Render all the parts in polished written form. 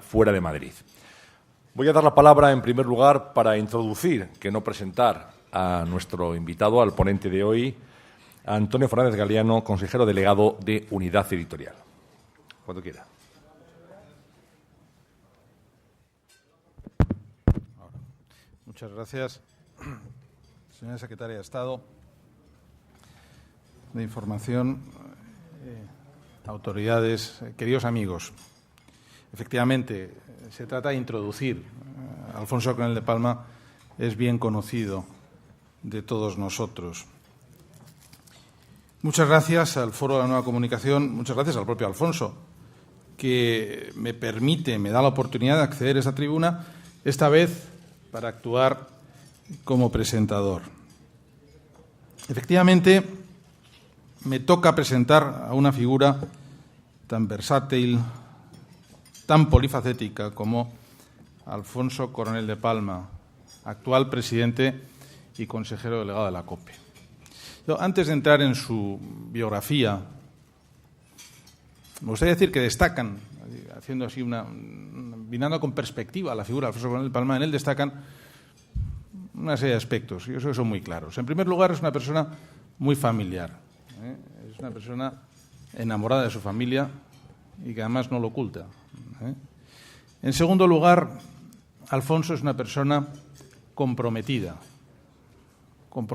fuera de Madrid. Voy a dar la palabra, en primer lugar, para introducir, que no presentar, a nuestro invitado, al ponente de hoy, a Antonio Fernández Galiano, consejero delegado de Unidad Editorial. Cuando quiera. Muchas gracias, señora secretaria de Estado de Información, autoridades, queridos amigos. Efectivamente, se trata de introducir. Alfonso Coronel de Palma es bien conocido de todos nosotros. Muchas gracias al Foro de la Nueva Comunicación, muchas gracias al propio Alfonso, que me da la oportunidad de acceder a esta tribuna, esta vez para actuar como presentador. Efectivamente, me toca presentar a una figura tan versátil, tan polifacética como Alfonso Coronel de Palma, actual presidente y consejero delegado de la COPE. Antes de entrar en su biografía, me gustaría decir que destacan, haciendo así mirando con perspectiva a la figura de Alfonso Coronel de Palma, en él destacan una serie de aspectos, y eso son muy claros. En primer lugar, es una persona muy familiar, es una persona enamorada de su familia y que además no lo oculta. En segundo lugar, Alfonso es una persona comprometida con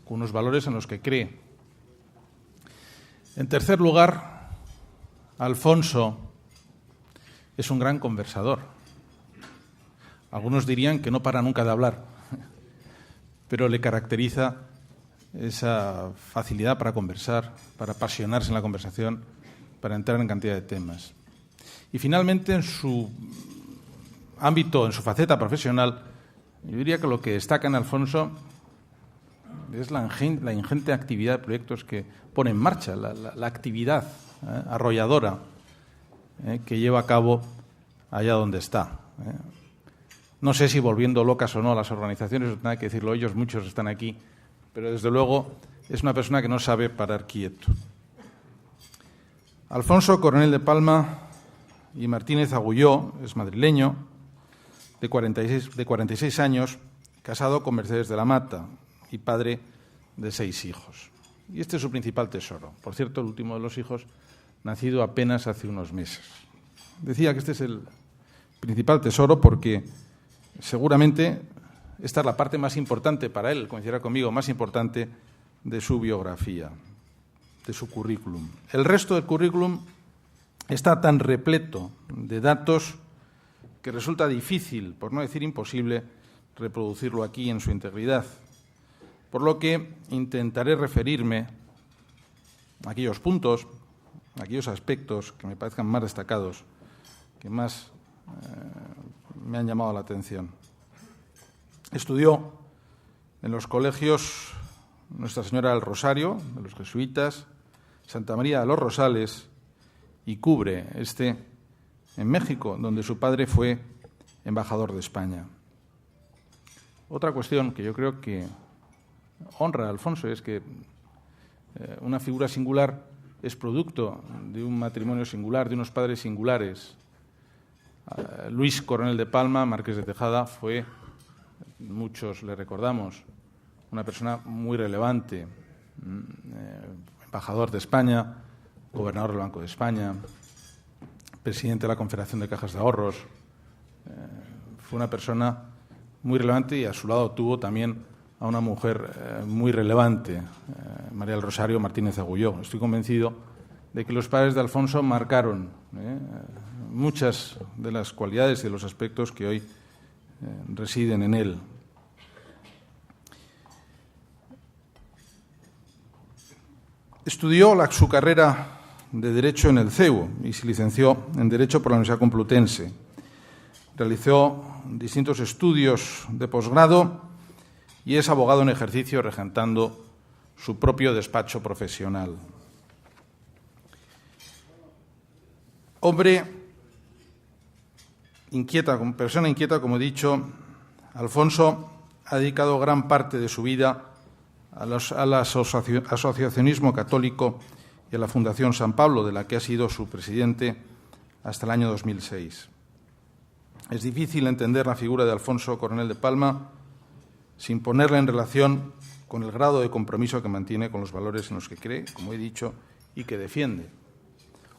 unos valores en los que cree. En tercer lugar, Alfonso es un gran conversador. Algunos dirían que no para nunca de hablar, pero le caracteriza esa facilidad para conversar, para apasionarse en la conversación, para entrar en cantidad de temas. Y finalmente, en su ámbito, en su faceta profesional, yo diría que lo que destaca en Alfonso es la ingente actividad de proyectos que pone en marcha, la actividad arrolladora que lleva a cabo allá donde está. No sé si volviendo locas o no a las organizaciones, no tengo que decirlo ellos, muchos están aquí, pero desde luego es una persona que no sabe parar quieto. Alfonso Coronel de Palma y Martínez Agulló es madrileño, de 46 años, casado con Mercedes de la Mata y padre de 6 hijos. Y este es su principal tesoro. Por cierto, el último de los hijos, nacido apenas hace unos meses. Decía que este es el principal tesoro porque seguramente esta es la parte más importante para él, coincidirá conmigo, más importante de su biografía, de su currículum. El resto del currículum está tan repleto de datos que resulta difícil, por no decir imposible, reproducirlo aquí en su integridad. Por lo que intentaré referirme a aquellos puntos, a aquellos aspectos que me parezcan más destacados, que más me han llamado la atención. Estudió en los colegios Nuestra Señora del Rosario, de los jesuitas, Santa María de los Rosales y Cubre, en México, donde su padre fue embajador de España. Otra cuestión que yo creo que honra a Alfonso es que una figura singular es producto de un matrimonio singular, de unos padres singulares. Luis Coronel de Palma, marqués de Tejada, fue, muchos le recordamos, una persona muy relevante, embajador de España, gobernador del Banco de España, presidente de la Confederación de Cajas de Ahorros. Fue una persona muy relevante y a su lado tuvo también a una mujer muy relevante, María del Rosario Martínez Agulló. Estoy convencido de que los padres de Alfonso marcaron muchas de las cualidades y de los aspectos que hoy residen en él. Estudió su carrera de Derecho en el CEU y se licenció en Derecho por la Universidad Complutense. Realizó distintos estudios de posgrado y es abogado en ejercicio regentando su propio despacho profesional. Hombre inquieta, persona inquieta, como he dicho, Alfonso ha dedicado gran parte de su vida al asociacionismo católico y a la Fundación San Pablo, de la que ha sido su presidente hasta el año 2006. Es difícil entender la figura de Alfonso Coronel de Palma sin ponerla en relación con el grado de compromiso que mantiene con los valores en los que cree, como he dicho, y que defiende.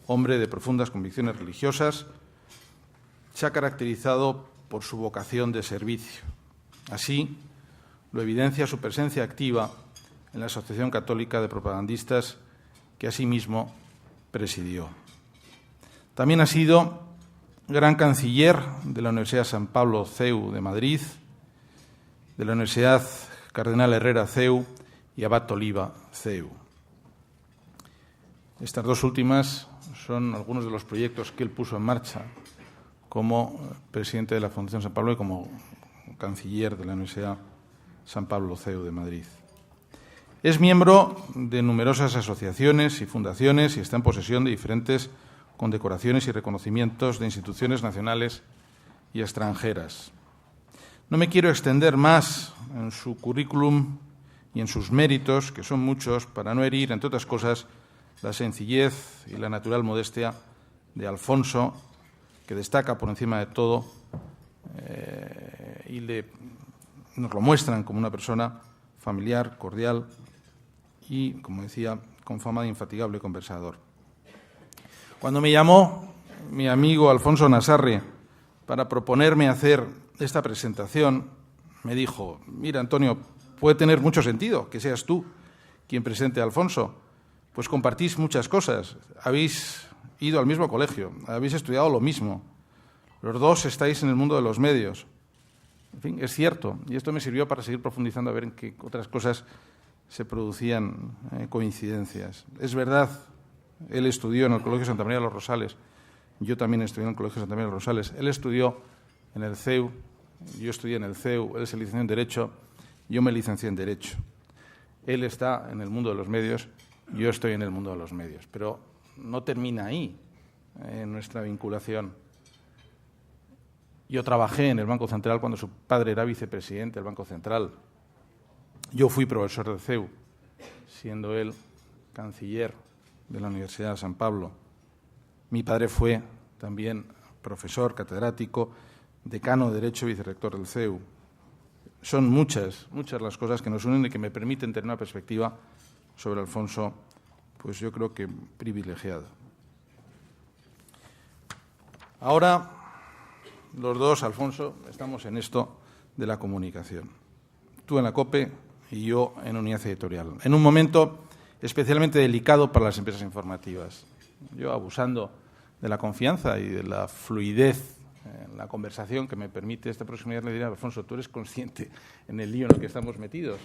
Hombre de profundas convicciones religiosas, se ha caracterizado por su vocación de servicio. Así lo evidencia su presencia activa en la Asociación Católica de Propagandistas, que asimismo presidió. También ha sido gran canciller de la Universidad San Pablo CEU de Madrid, de la Universidad Cardenal Herrera CEU y Abad Oliva CEU. Estas dos últimas son algunos de los proyectos que él puso en marcha como presidente de la Fundación San Pablo y como canciller de la Universidad San Pablo CEU de Madrid. Es miembro de numerosas asociaciones y fundaciones y está en posesión de diferentes condecoraciones y reconocimientos de instituciones nacionales y extranjeras. No me quiero extender más en su currículum y en sus méritos, que son muchos, para no herir, entre otras cosas, la sencillez y la natural modestia de Alfonso, que destaca por encima de todo y nos lo muestran como una persona familiar, cordial y, como decía, con fama de infatigable conversador. Cuando me llamó mi amigo Alfonso Nassarre para proponerme hacer esta presentación, me dijo: mira, Antonio, puede tener mucho sentido que seas tú quien presente a Alfonso, pues compartís muchas cosas, habéis ido al mismo colegio, habéis estudiado lo mismo, los dos estáis en el mundo de los medios. En fin, es cierto, y esto me sirvió para seguir profundizando a ver en qué otras cosas se producían coincidencias. Es verdad, él estudió en el Colegio Santa María de los Rosales, yo también estudié en el Colegio Santa María de los Rosales, él estudió en el CEU, yo estudié en el CEU, él se licenció en Derecho, yo me licencié en Derecho. Él está en el mundo de los medios, yo estoy en el mundo de los medios, pero no termina ahí nuestra vinculación. Yo trabajé en el Banco Central cuando su padre era vicepresidente del Banco Central. Yo fui profesor del CEU, siendo él canciller de la Universidad de San Pablo. Mi padre fue también profesor, catedrático, decano de Derecho y vicerrector del CEU. Son muchas las cosas que nos unen y que me permiten tener una perspectiva sobre Alfonso, pues yo creo que privilegiada. Ahora, los dos, Alfonso, estamos en esto de la comunicación. Tú en la COPE y yo en Unidad Editorial. En un momento especialmente delicado para las empresas informativas. Yo, abusando de la confianza y de la fluidez en la conversación que me permite esta proximidad, le diré: Alfonso, tú eres consciente en el lío en el que estamos metidos,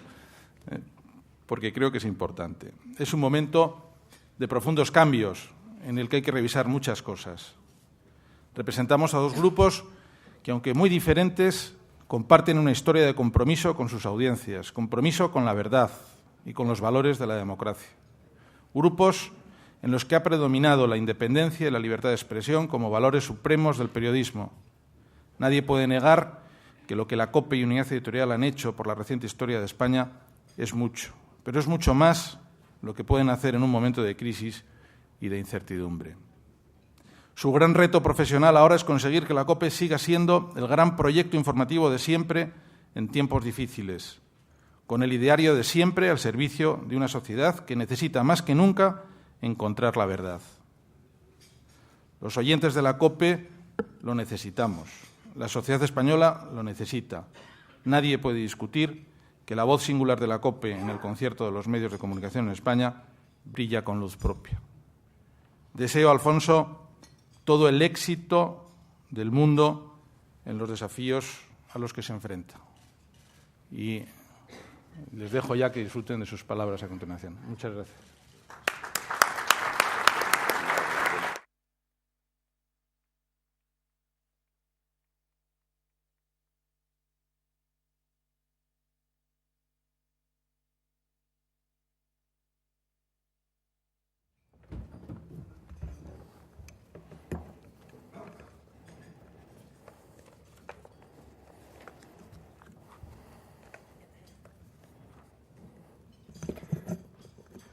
porque creo que es importante. Es un momento de profundos cambios en el que hay que revisar muchas cosas. Representamos a dos grupos que, aunque muy diferentes, comparten una historia de compromiso con sus audiencias, compromiso con la verdad y con los valores de la democracia. Grupos en los que ha predominado la independencia y la libertad de expresión como valores supremos del periodismo. Nadie puede negar que lo que la COPE y Unidad Editorial han hecho por la reciente historia de España es mucho, pero es mucho más lo que pueden hacer en un momento de crisis y de incertidumbre. Su gran reto profesional ahora es conseguir que la COPE siga siendo el gran proyecto informativo de siempre en tiempos difíciles, con el ideario de siempre al servicio de una sociedad que necesita más que nunca encontrar la verdad. Los oyentes de la COPE lo necesitamos. La sociedad española lo necesita. Nadie puede discutir que la voz singular de la COPE en el concierto de los medios de comunicación en España brilla con luz propia. Deseo a Alfonso todo el éxito del mundo en los desafíos a los que se enfrenta. Y les dejo ya que disfruten de sus palabras a continuación. Muchas gracias.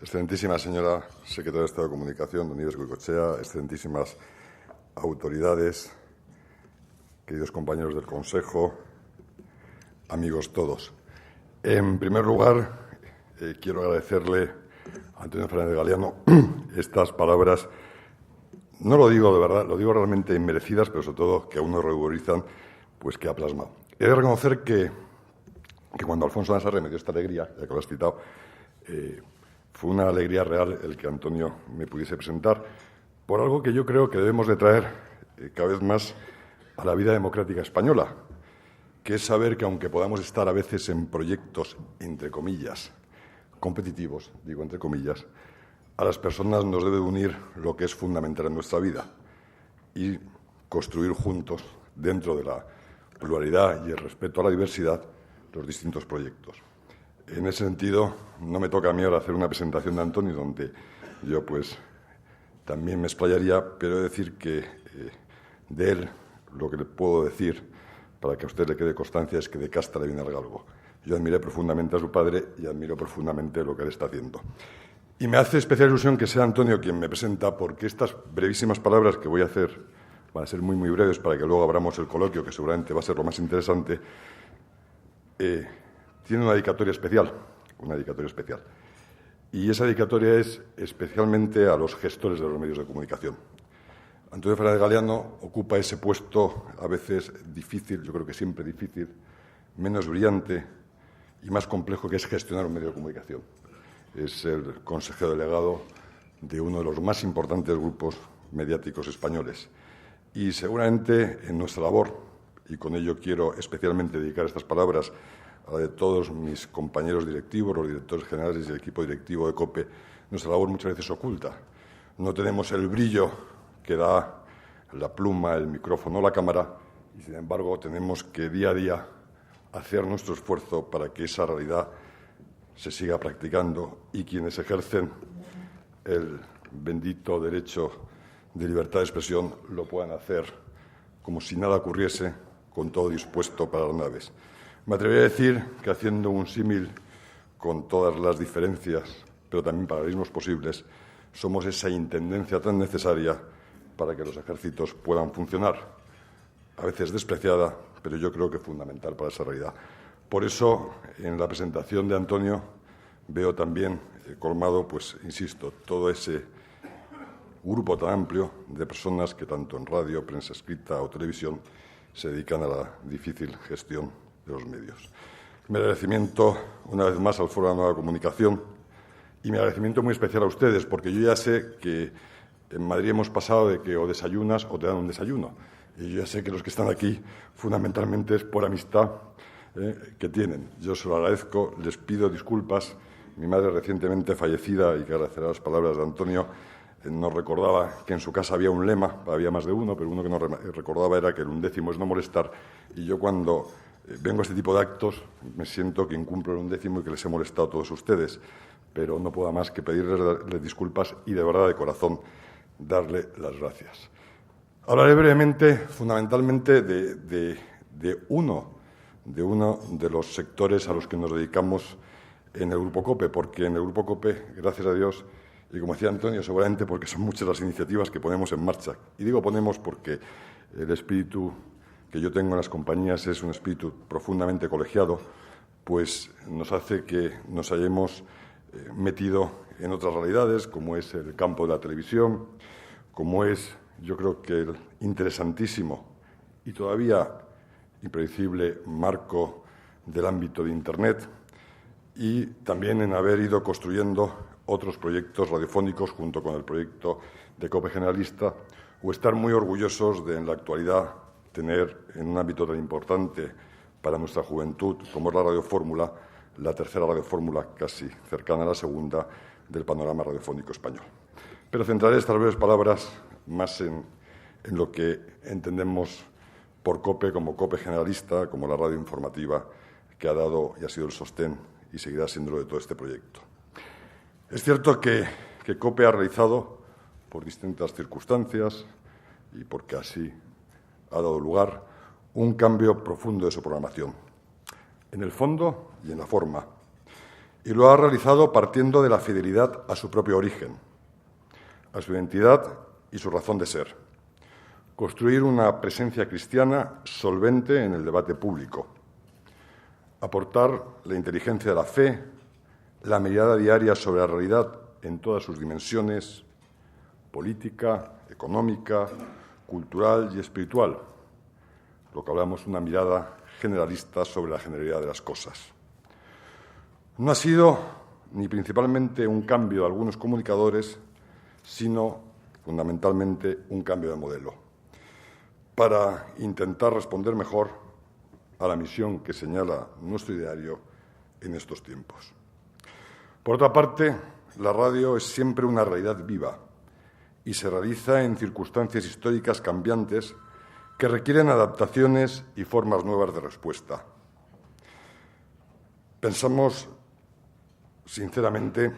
Excelentísima señora secretaria de Estado de Comunicación, don Ives Goicoechea, excelentísimas autoridades, queridos compañeros del Consejo, amigos todos. En primer lugar, quiero agradecerle a Antonio Fernández Galiano estas palabras. No lo digo de verdad, lo digo realmente inmerecidas, pero sobre todo que aún nos ruborizan, pues que ha plasmado. He de reconocer que cuando Alfonso Nassarre me dio esta alegría, ya que lo has citado, fue una alegría real el que Antonio me pudiese presentar por algo que yo creo que debemos de traer cada vez más a la vida democrática española, que es saber que aunque podamos estar a veces en proyectos, entre comillas, competitivos, digo entre comillas, a las personas nos debe unir lo que es fundamental en nuestra vida y construir juntos, dentro de la pluralidad y el respeto a la diversidad, los distintos proyectos. En ese sentido, no me toca a mí ahora hacer una presentación de Antonio, donde yo pues también me explayaría, pero he de decir que de él lo que le puedo decir, para que a usted le quede constancia, es que de casta le viene al galgo. Yo admiré profundamente a su padre y admiro profundamente lo que él está haciendo. Y me hace especial ilusión que sea Antonio quien me presenta, porque estas brevísimas palabras que voy a hacer van a ser muy, muy breves para que luego abramos el coloquio, que seguramente va a ser lo más interesante. Tiene una dedicatoria especial, y esa dedicatoria es especialmente a los gestores de los medios de comunicación. Antonio Fernández Galiano ocupa ese puesto a veces difícil, yo creo que siempre difícil, menos brillante y más complejo, que es gestionar un medio de comunicación. Es el consejero delegado de uno de los más importantes grupos mediáticos españoles. Y seguramente en nuestra labor, y con ello quiero especialmente dedicar estas palabras a la de todos mis compañeros directivos, los directores generales y el equipo directivo de COPE, nuestra labor muchas veces oculta. No tenemos el brillo que da la pluma, el micrófono, la cámara, y sin embargo tenemos que día a día hacer nuestro esfuerzo para que esa realidad se siga practicando y quienes ejercen el bendito derecho de libertad de expresión lo puedan hacer como si nada ocurriese, con todo dispuesto para las naves. Me atrevería a decir que, haciendo un símil con todas las diferencias, pero también paralelismos posibles, somos esa intendencia tan necesaria para que los ejércitos puedan funcionar, a veces despreciada, pero yo creo que fundamental para esa realidad. Por eso, en la presentación de Antonio, veo también colmado, pues, insisto, todo ese grupo tan amplio de personas que tanto en radio, prensa escrita o televisión se dedican a la difícil gestión de los medios. Mi agradecimiento una vez más al Foro de la Nueva Comunicación y mi agradecimiento muy especial a ustedes, porque yo ya sé que en Madrid hemos pasado de que o desayunas o te dan un desayuno. Y yo ya sé que los que están aquí fundamentalmente es por amistad que tienen. Yo se lo agradezco, les pido disculpas. Mi madre, recientemente fallecida, y que agradecerá las palabras de Antonio, nos recordaba que en su casa había un lema, había más de uno, pero uno que nos recordaba era que el 11º es no molestar. Y yo, cuando vengo a este tipo de actos, me siento que incumplo el 11º y que les he molestado a todos ustedes. Pero no puedo más que pedirles disculpas y, de verdad, de corazón, darle las gracias. Hablaré brevemente, fundamentalmente, de uno de los sectores a los que nos dedicamos en el Grupo COPE, porque en el Grupo COPE, gracias a Dios, y como decía Antonio, seguramente porque son muchas las iniciativas que ponemos en marcha. Y digo ponemos porque el espíritu que yo tengo en las compañías es un espíritu profundamente colegiado, pues nos hace que nos hayamos metido en otras realidades, como es el campo de la televisión, como es, yo creo que el interesantísimo y todavía impredecible marco del ámbito de Internet, y también en haber ido construyendo otros proyectos radiofónicos junto con el proyecto de COPE Generalista, o estar muy orgullosos de, en la actualidad, tener en un ámbito tan importante para nuestra juventud como es la radiofórmula, la tercera radiofórmula, casi cercana a la segunda, del panorama radiofónico español. Pero centraré estas breves palabras más en lo que entendemos por COPE como COPE Generalista, como la radio informativa que ha dado y ha sido el sostén y seguirá siéndolo de todo este proyecto. Es cierto que COPE ha realizado, por distintas circunstancias y porque así ha dado lugar, un cambio profundo de su programación, en el fondo y en la forma, y lo ha realizado partiendo de la fidelidad a su propio origen, a su identidad y su razón de ser, construir una presencia cristiana solvente en el debate público, aportar la inteligencia de la fe, la mirada diaria sobre la realidad en todas sus dimensiones, política, económica, cultural y espiritual, lo que hablamos una mirada generalista sobre la generalidad de las cosas. No ha sido ni principalmente un cambio de algunos comunicadores, sino fundamentalmente un cambio de modelo, para intentar responder mejor a la misión que señala nuestro ideario en estos tiempos. Por otra parte, la radio es siempre una realidad viva y se realiza en circunstancias históricas cambiantes que requieren adaptaciones y formas nuevas de respuesta. Pensamos, sinceramente,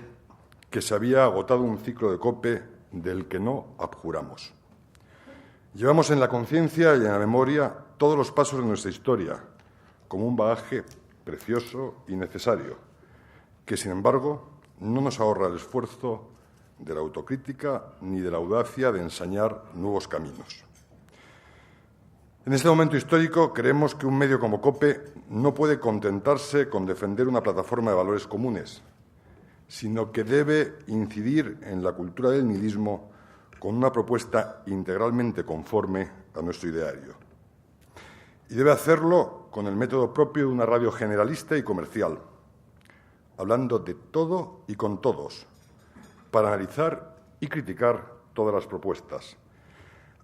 que se había agotado un ciclo de COPE del que no abjuramos. Llevamos en la conciencia y en la memoria todos los pasos de nuestra historia, como un bagaje precioso y necesario, que, sin embargo, no nos ahorra el esfuerzo de la autocrítica ni de la audacia de ensañar nuevos caminos. En este momento histórico creemos que un medio como COPE no puede contentarse con defender una plataforma de valores comunes, sino que debe incidir en la cultura del nihilismo con una propuesta integralmente conforme a nuestro ideario. Y debe hacerlo con el método propio de una radio generalista y comercial, hablando de todo y con todos, para analizar y criticar todas las propuestas,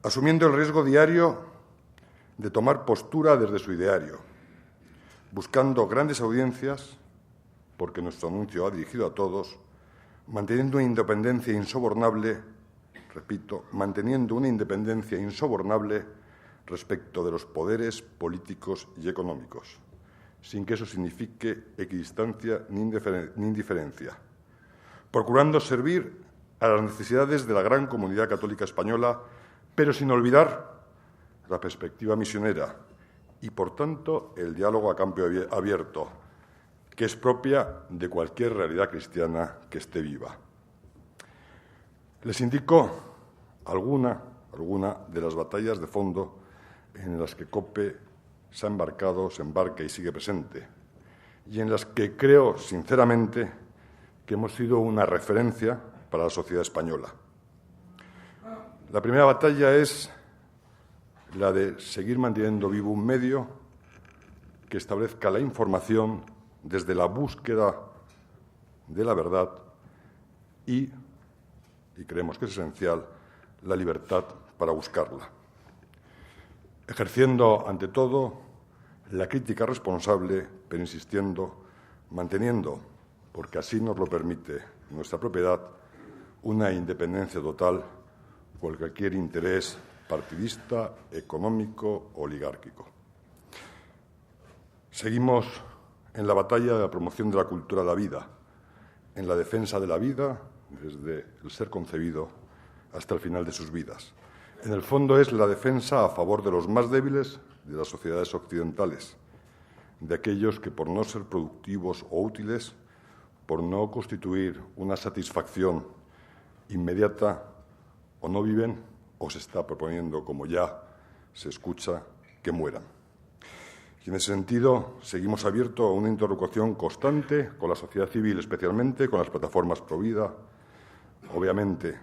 asumiendo el riesgo diario de tomar postura desde su ideario, buscando grandes audiencias, porque nuestro anuncio ha dirigido a todos, manteniendo una independencia insobornable, repito, manteniendo una independencia insobornable respecto de los poderes políticos y económicos, sin que eso signifique equidistancia ni indiferencia, procurando servir a las necesidades de la gran comunidad católica española, pero sin olvidar la perspectiva misionera y, por tanto, el diálogo a campo abierto, que es propia de cualquier realidad cristiana que esté viva. Les indico alguna de las batallas de fondo en las que COPE se ha embarcado, se embarca y sigue presente, y en las que creo, sinceramente, que hemos sido una referencia para la sociedad española. La primera batalla es la de seguir manteniendo vivo un medio que establezca la información desde la búsqueda de la verdad y creemos que es esencial, la libertad para buscarla, ejerciendo, ante todo, la crítica responsable, pero insistiendo, manteniendo, porque así nos lo permite nuestra propiedad, una independencia total por cualquier interés partidista, económico, oligárquico. Seguimos en la batalla de la promoción de la cultura de la vida, en la defensa de la vida desde el ser concebido hasta el final de sus vidas. En el fondo es la defensa a favor de los más débiles de las sociedades occidentales, de aquellos que por no ser productivos o útiles, por no constituir una satisfacción inmediata, o no viven o se está proponiendo, como ya se escucha, que mueran. Y en ese sentido seguimos abiertos a una interlocución constante con la sociedad civil, especialmente con las plataformas pro vida, obviamente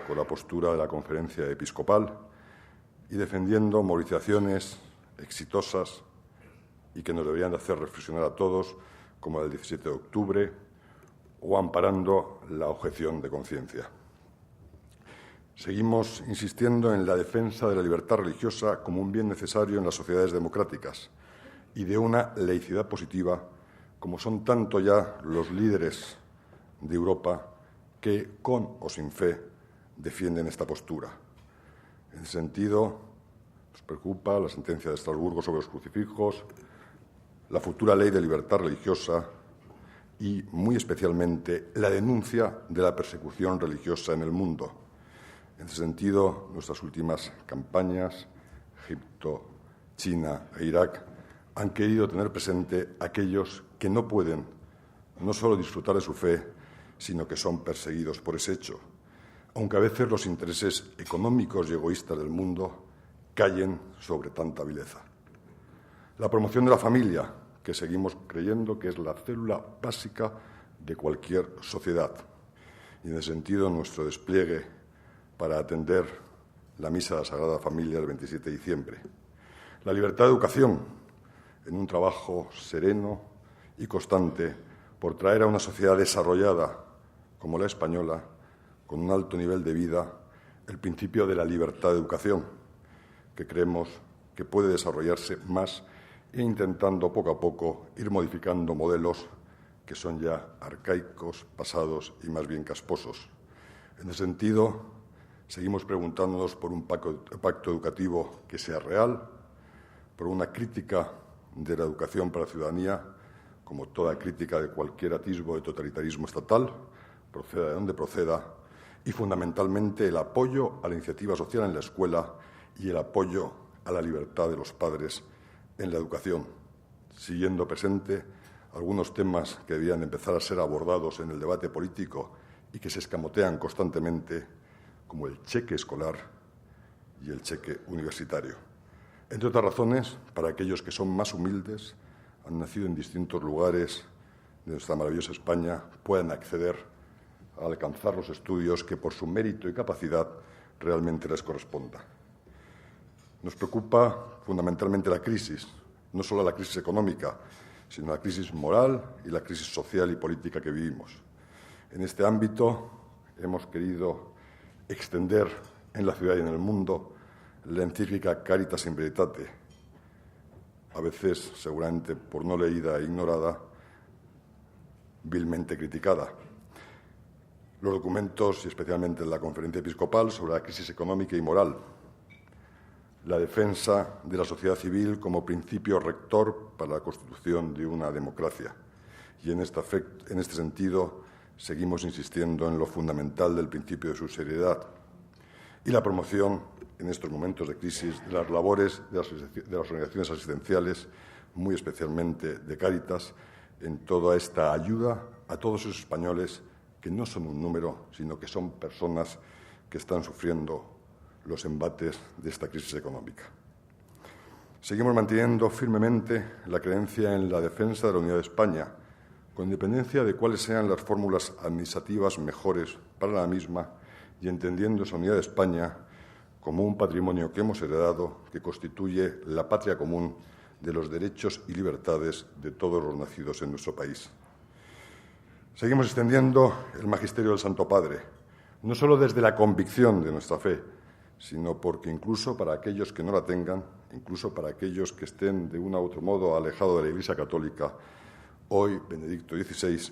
con la postura de la Conferencia Episcopal y defendiendo movilizaciones exitosas y que nos deberían de hacer reflexionar a todos, como el 17 de octubre, o amparando la objeción de conciencia. Seguimos insistiendo en la defensa de la libertad religiosa como un bien necesario en las sociedades democráticas y de una laicidad positiva, como son tanto ya los líderes de Europa que, con o sin fe, defienden esta postura. En ese sentido, nos preocupa la sentencia de Estrasburgo sobre los crucifijos, la futura ley de libertad religiosa y, muy especialmente, la denuncia de la persecución religiosa en el mundo. En ese sentido, nuestras últimas campañas, Egipto, China e Irak, han querido tener presente a aquellos que no pueden no solo disfrutar de su fe, sino que son perseguidos por ese hecho, aunque a veces los intereses económicos y egoístas del mundo callen sobre tanta vileza. La promoción de la familia, que seguimos creyendo que es la célula básica de cualquier sociedad. Y en ese sentido, nuestro despliegue para atender la misa de la Sagrada Familia el 27 de diciembre. La libertad de educación, en un trabajo sereno y constante por traer a una sociedad desarrollada como la española, con un alto nivel de vida, el principio de la libertad de educación, que creemos que puede desarrollarse más e intentando poco a poco ir modificando modelos que son ya arcaicos, pasados y más bien casposos. En ese sentido, seguimos preguntándonos por un pacto educativo que sea real, por una crítica de la educación para la ciudadanía, como toda crítica de cualquier atisbo de totalitarismo estatal, proceda de donde proceda, y fundamentalmente el apoyo a la iniciativa social en la escuela y el apoyo a la libertad de los padres en la educación, siguiendo presente algunos temas que debían empezar a ser abordados en el debate político y que se escamotean constantemente, como el cheque escolar y el cheque universitario. Entre otras razones, para aquellos que son más humildes, han nacido en distintos lugares de nuestra maravillosa España, puedan acceder a alcanzar los estudios que por su mérito y capacidad realmente les corresponda. Nos preocupa fundamentalmente la crisis, no solo la crisis económica, sino la crisis moral y la crisis social y política que vivimos. En este ámbito hemos querido extender en la ciudad y en el mundo la encíclica Caritas in Veritate, a veces, seguramente por no leída e ignorada, vilmente criticada. Los documentos, y especialmente la Conferencia Episcopal sobre la crisis económica y moral, la defensa de la sociedad civil como principio rector para la constitución de una democracia. Y en este sentido seguimos insistiendo en lo fundamental del principio de subsidiariedad y la promoción, en estos momentos de crisis, de las labores de las organizaciones asistenciales, muy especialmente de Cáritas, en toda esta ayuda a todos esos españoles que no son un número, sino que son personas que están sufriendo los embates de esta crisis económica. Seguimos manteniendo firmemente la creencia en la defensa de la unidad de España, con independencia de cuáles sean las fórmulas administrativas mejores para la misma y entendiendo esa unidad de España como un patrimonio que hemos heredado, que constituye la patria común de los derechos y libertades de todos los nacidos en nuestro país. Seguimos extendiendo el magisterio del Santo Padre, no solo desde la convicción de nuestra fe, sino porque incluso para aquellos que no la tengan, incluso para aquellos que estén de un u otro modo alejados de la Iglesia Católica, hoy Benedicto XVI,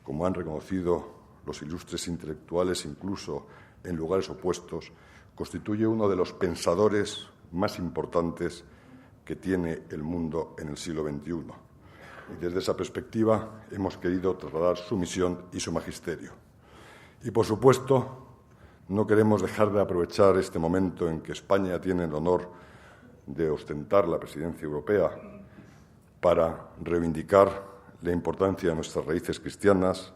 como han reconocido los ilustres intelectuales incluso en lugares opuestos, constituye uno de los pensadores más importantes que tiene el mundo en el siglo XXI. Y desde esa perspectiva hemos querido trasladar su misión y su magisterio. Y, por supuesto, no queremos dejar de aprovechar este momento en que España tiene el honor de ostentar la presidencia europea para reivindicar la importancia de nuestras raíces cristianas,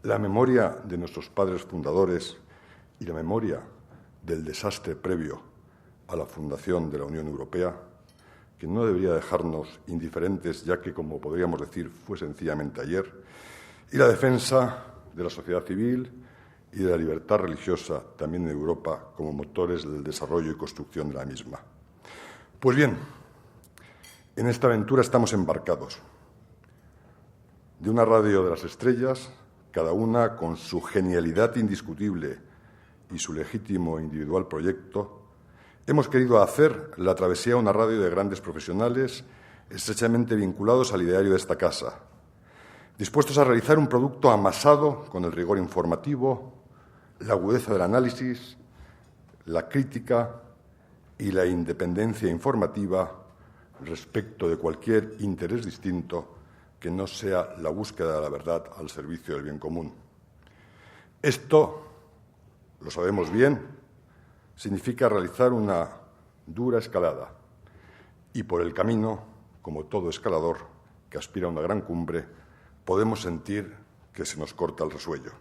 la memoria de nuestros padres fundadores y la memoria del desastre previo a la fundación de la Unión Europea, que no debería dejarnos indiferentes, ya que, como podríamos decir, fue sencillamente ayer, y la defensa de la sociedad civil y de la libertad religiosa también en Europa como motores del desarrollo y construcción de la misma. Pues bien, en esta aventura estamos embarcados. De una radio de las estrellas, cada una con su genialidad indiscutible y su legítimo individual proyecto, hemos querido hacer la travesía a una radio de grandes profesionales estrechamente vinculados al ideario de esta casa, dispuestos a realizar un producto amasado con el rigor informativo, la agudeza del análisis, la crítica y la independencia informativa respecto de cualquier interés distinto que no sea la búsqueda de la verdad al servicio del bien común. Esto, lo sabemos bien, significa realizar una dura escalada y por el camino, como todo escalador que aspira a una gran cumbre, podemos sentir que se nos corta el resuello.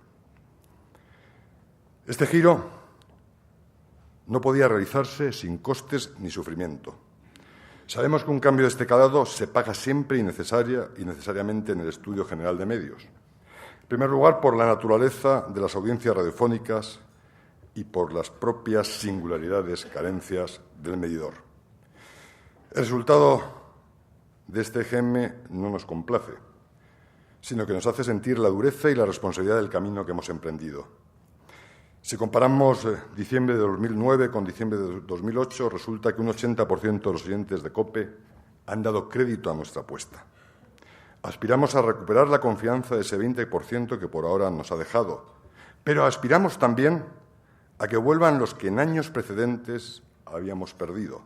Este giro no podía realizarse sin costes ni sufrimiento. Sabemos que un cambio de este calado se paga siempre y necesariamente en el estudio general de medios. En primer lugar, por la naturaleza de las audiencias radiofónicas y por las propias singularidades, carencias del medidor. El resultado de este EGM no nos complace, sino que nos hace sentir la dureza y la responsabilidad del camino que hemos emprendido. Si comparamos diciembre de 2009 con diciembre de 2008, resulta que un 80% de los oyentes de COPE han dado crédito a nuestra apuesta. Aspiramos a recuperar la confianza de ese 20% que por ahora nos ha dejado, pero aspiramos también a que vuelvan los que en años precedentes habíamos perdido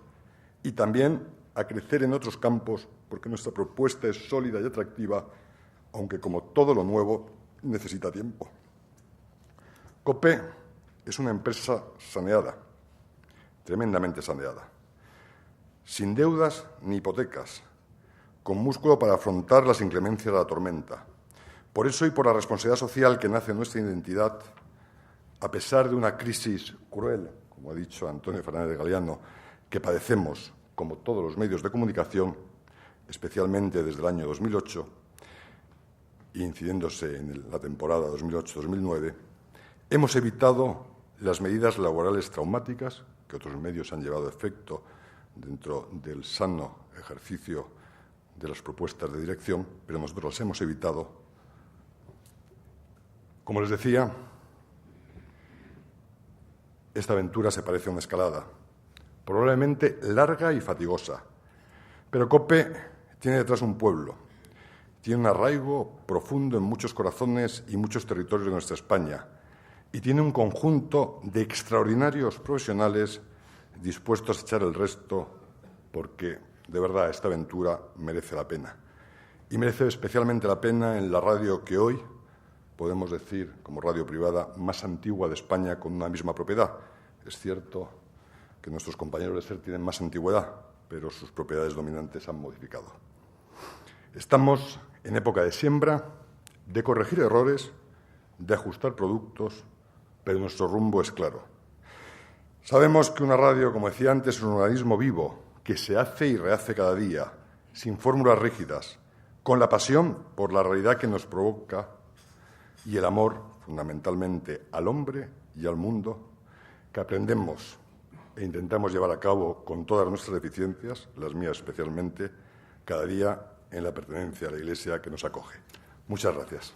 y también a crecer en otros campos, porque nuestra propuesta es sólida y atractiva, aunque, como todo lo nuevo, necesita tiempo. COPE es una empresa saneada, tremendamente saneada, sin deudas ni hipotecas, con músculo para afrontar las inclemencias de la tormenta. Por eso y por la responsabilidad social que nace en nuestra identidad, a pesar de una crisis cruel, como ha dicho Antonio Fernández Galiano, que padecemos, como todos los medios de comunicación, especialmente desde el año 2008, incidiéndose en la temporada 2008-2009, hemos evitado las medidas laborales traumáticas que otros medios han llevado a efecto dentro del sano ejercicio de las propuestas de dirección, pero nosotros las hemos evitado. Como les decía, esta aventura se parece a una escalada, probablemente larga y fatigosa, pero COPE tiene detrás un pueblo, tiene un arraigo profundo en muchos corazones y muchos territorios de nuestra España, y tiene un conjunto de extraordinarios profesionales dispuestos a echar el resto porque, de verdad, esta aventura merece la pena. Y merece especialmente la pena en la radio que hoy podemos decir, como radio privada, más antigua de España con una misma propiedad. Es cierto que nuestros compañeros de SER tienen más antigüedad, pero sus propiedades dominantes han modificado. Estamos en época de siembra, de corregir errores, de ajustar productos, pero nuestro rumbo es claro. Sabemos que una radio, como decía antes, es un organismo vivo que se hace y rehace cada día, sin fórmulas rígidas, con la pasión por la realidad que nos provoca y el amor, fundamentalmente, al hombre y al mundo, que aprendemos e intentamos llevar a cabo con todas nuestras deficiencias, las mías especialmente, cada día en la pertenencia a la Iglesia que nos acoge. Muchas gracias.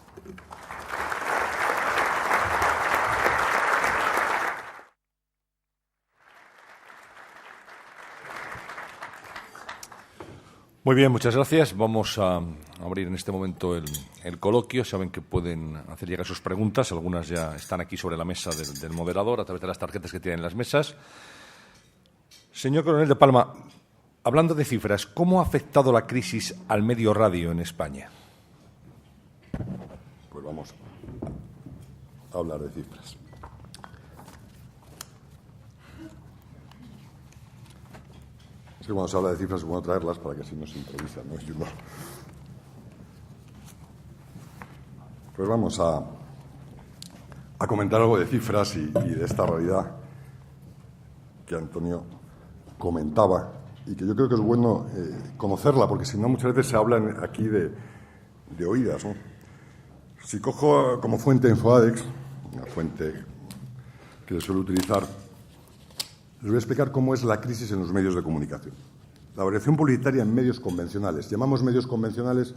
Muy bien, muchas gracias. Vamos a abrir en este momento el coloquio. Saben que pueden hacer llegar sus preguntas. Algunas ya están aquí sobre la mesa del moderador a través de las tarjetas que tienen en las mesas. Señor Coronel de Palma, hablando de cifras, ¿cómo ha afectado la crisis al medio radio en España? Pues vamos a hablar de cifras. Es que cuando se habla de cifras es bueno traerlas para que así no se improvisa, ¿no? Pues vamos a comentar algo de cifras y de esta realidad que Antonio comentaba y que yo creo que es bueno conocerla, porque si no muchas veces se habla aquí de oídas, ¿no? Si cojo como fuente Infoadex, una fuente que suelo utilizar, les voy a explicar cómo es la crisis en los medios de comunicación. La variación publicitaria en medios convencionales. Llamamos medios convencionales.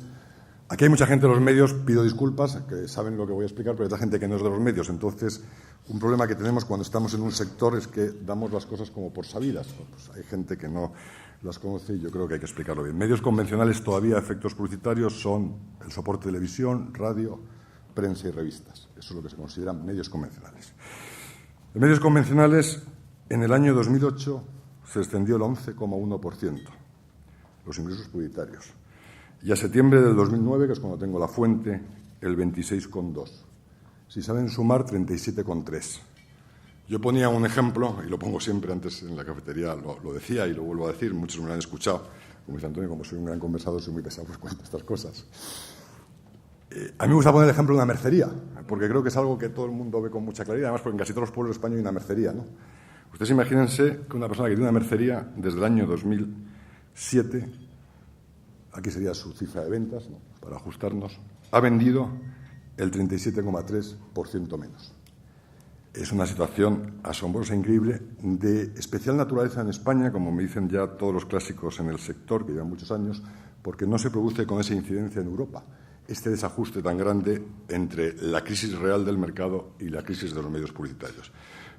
Aquí hay mucha gente de los medios, pido disculpas, que saben lo que voy a explicar, pero hay otra gente que no es de los medios. Entonces, un problema que tenemos cuando estamos en un sector es que damos las cosas como por sabidas. Pues hay gente que no las conoce y yo creo que hay que explicarlo bien. Medios convencionales todavía, efectos publicitarios, son el soporte de televisión, radio, prensa y revistas. Eso es lo que se consideran medios convencionales. En medios convencionales, en el año 2008 se extendió el 11,1% los ingresos publicitarios. Y a septiembre del 2009, que es cuando tengo la fuente, el 26,2%. Si saben sumar, 37,3%. Yo ponía un ejemplo, y lo pongo siempre antes en la cafetería, lo decía y lo vuelvo a decir, muchos me lo han escuchado. Como dice Antonio, como soy un gran conversador, soy muy pesado, pues cuento estas cosas. A mí me gusta poner el ejemplo de una mercería, porque creo que es algo que todo el mundo ve con mucha claridad, además porque en casi todos los pueblos de España hay una mercería, ¿no? Ustedes imagínense que una persona que tiene una mercería desde el año 2007, aquí sería su cifra de ventas, ¿no?, para ajustarnos, ha vendido el 37,3% menos. Es una situación asombrosa e increíble, de especial naturaleza en España, como me dicen ya todos los clásicos en el sector, que llevan muchos años, porque no se produce con esa incidencia en Europa este desajuste tan grande entre la crisis real del mercado y la crisis de los medios publicitarios.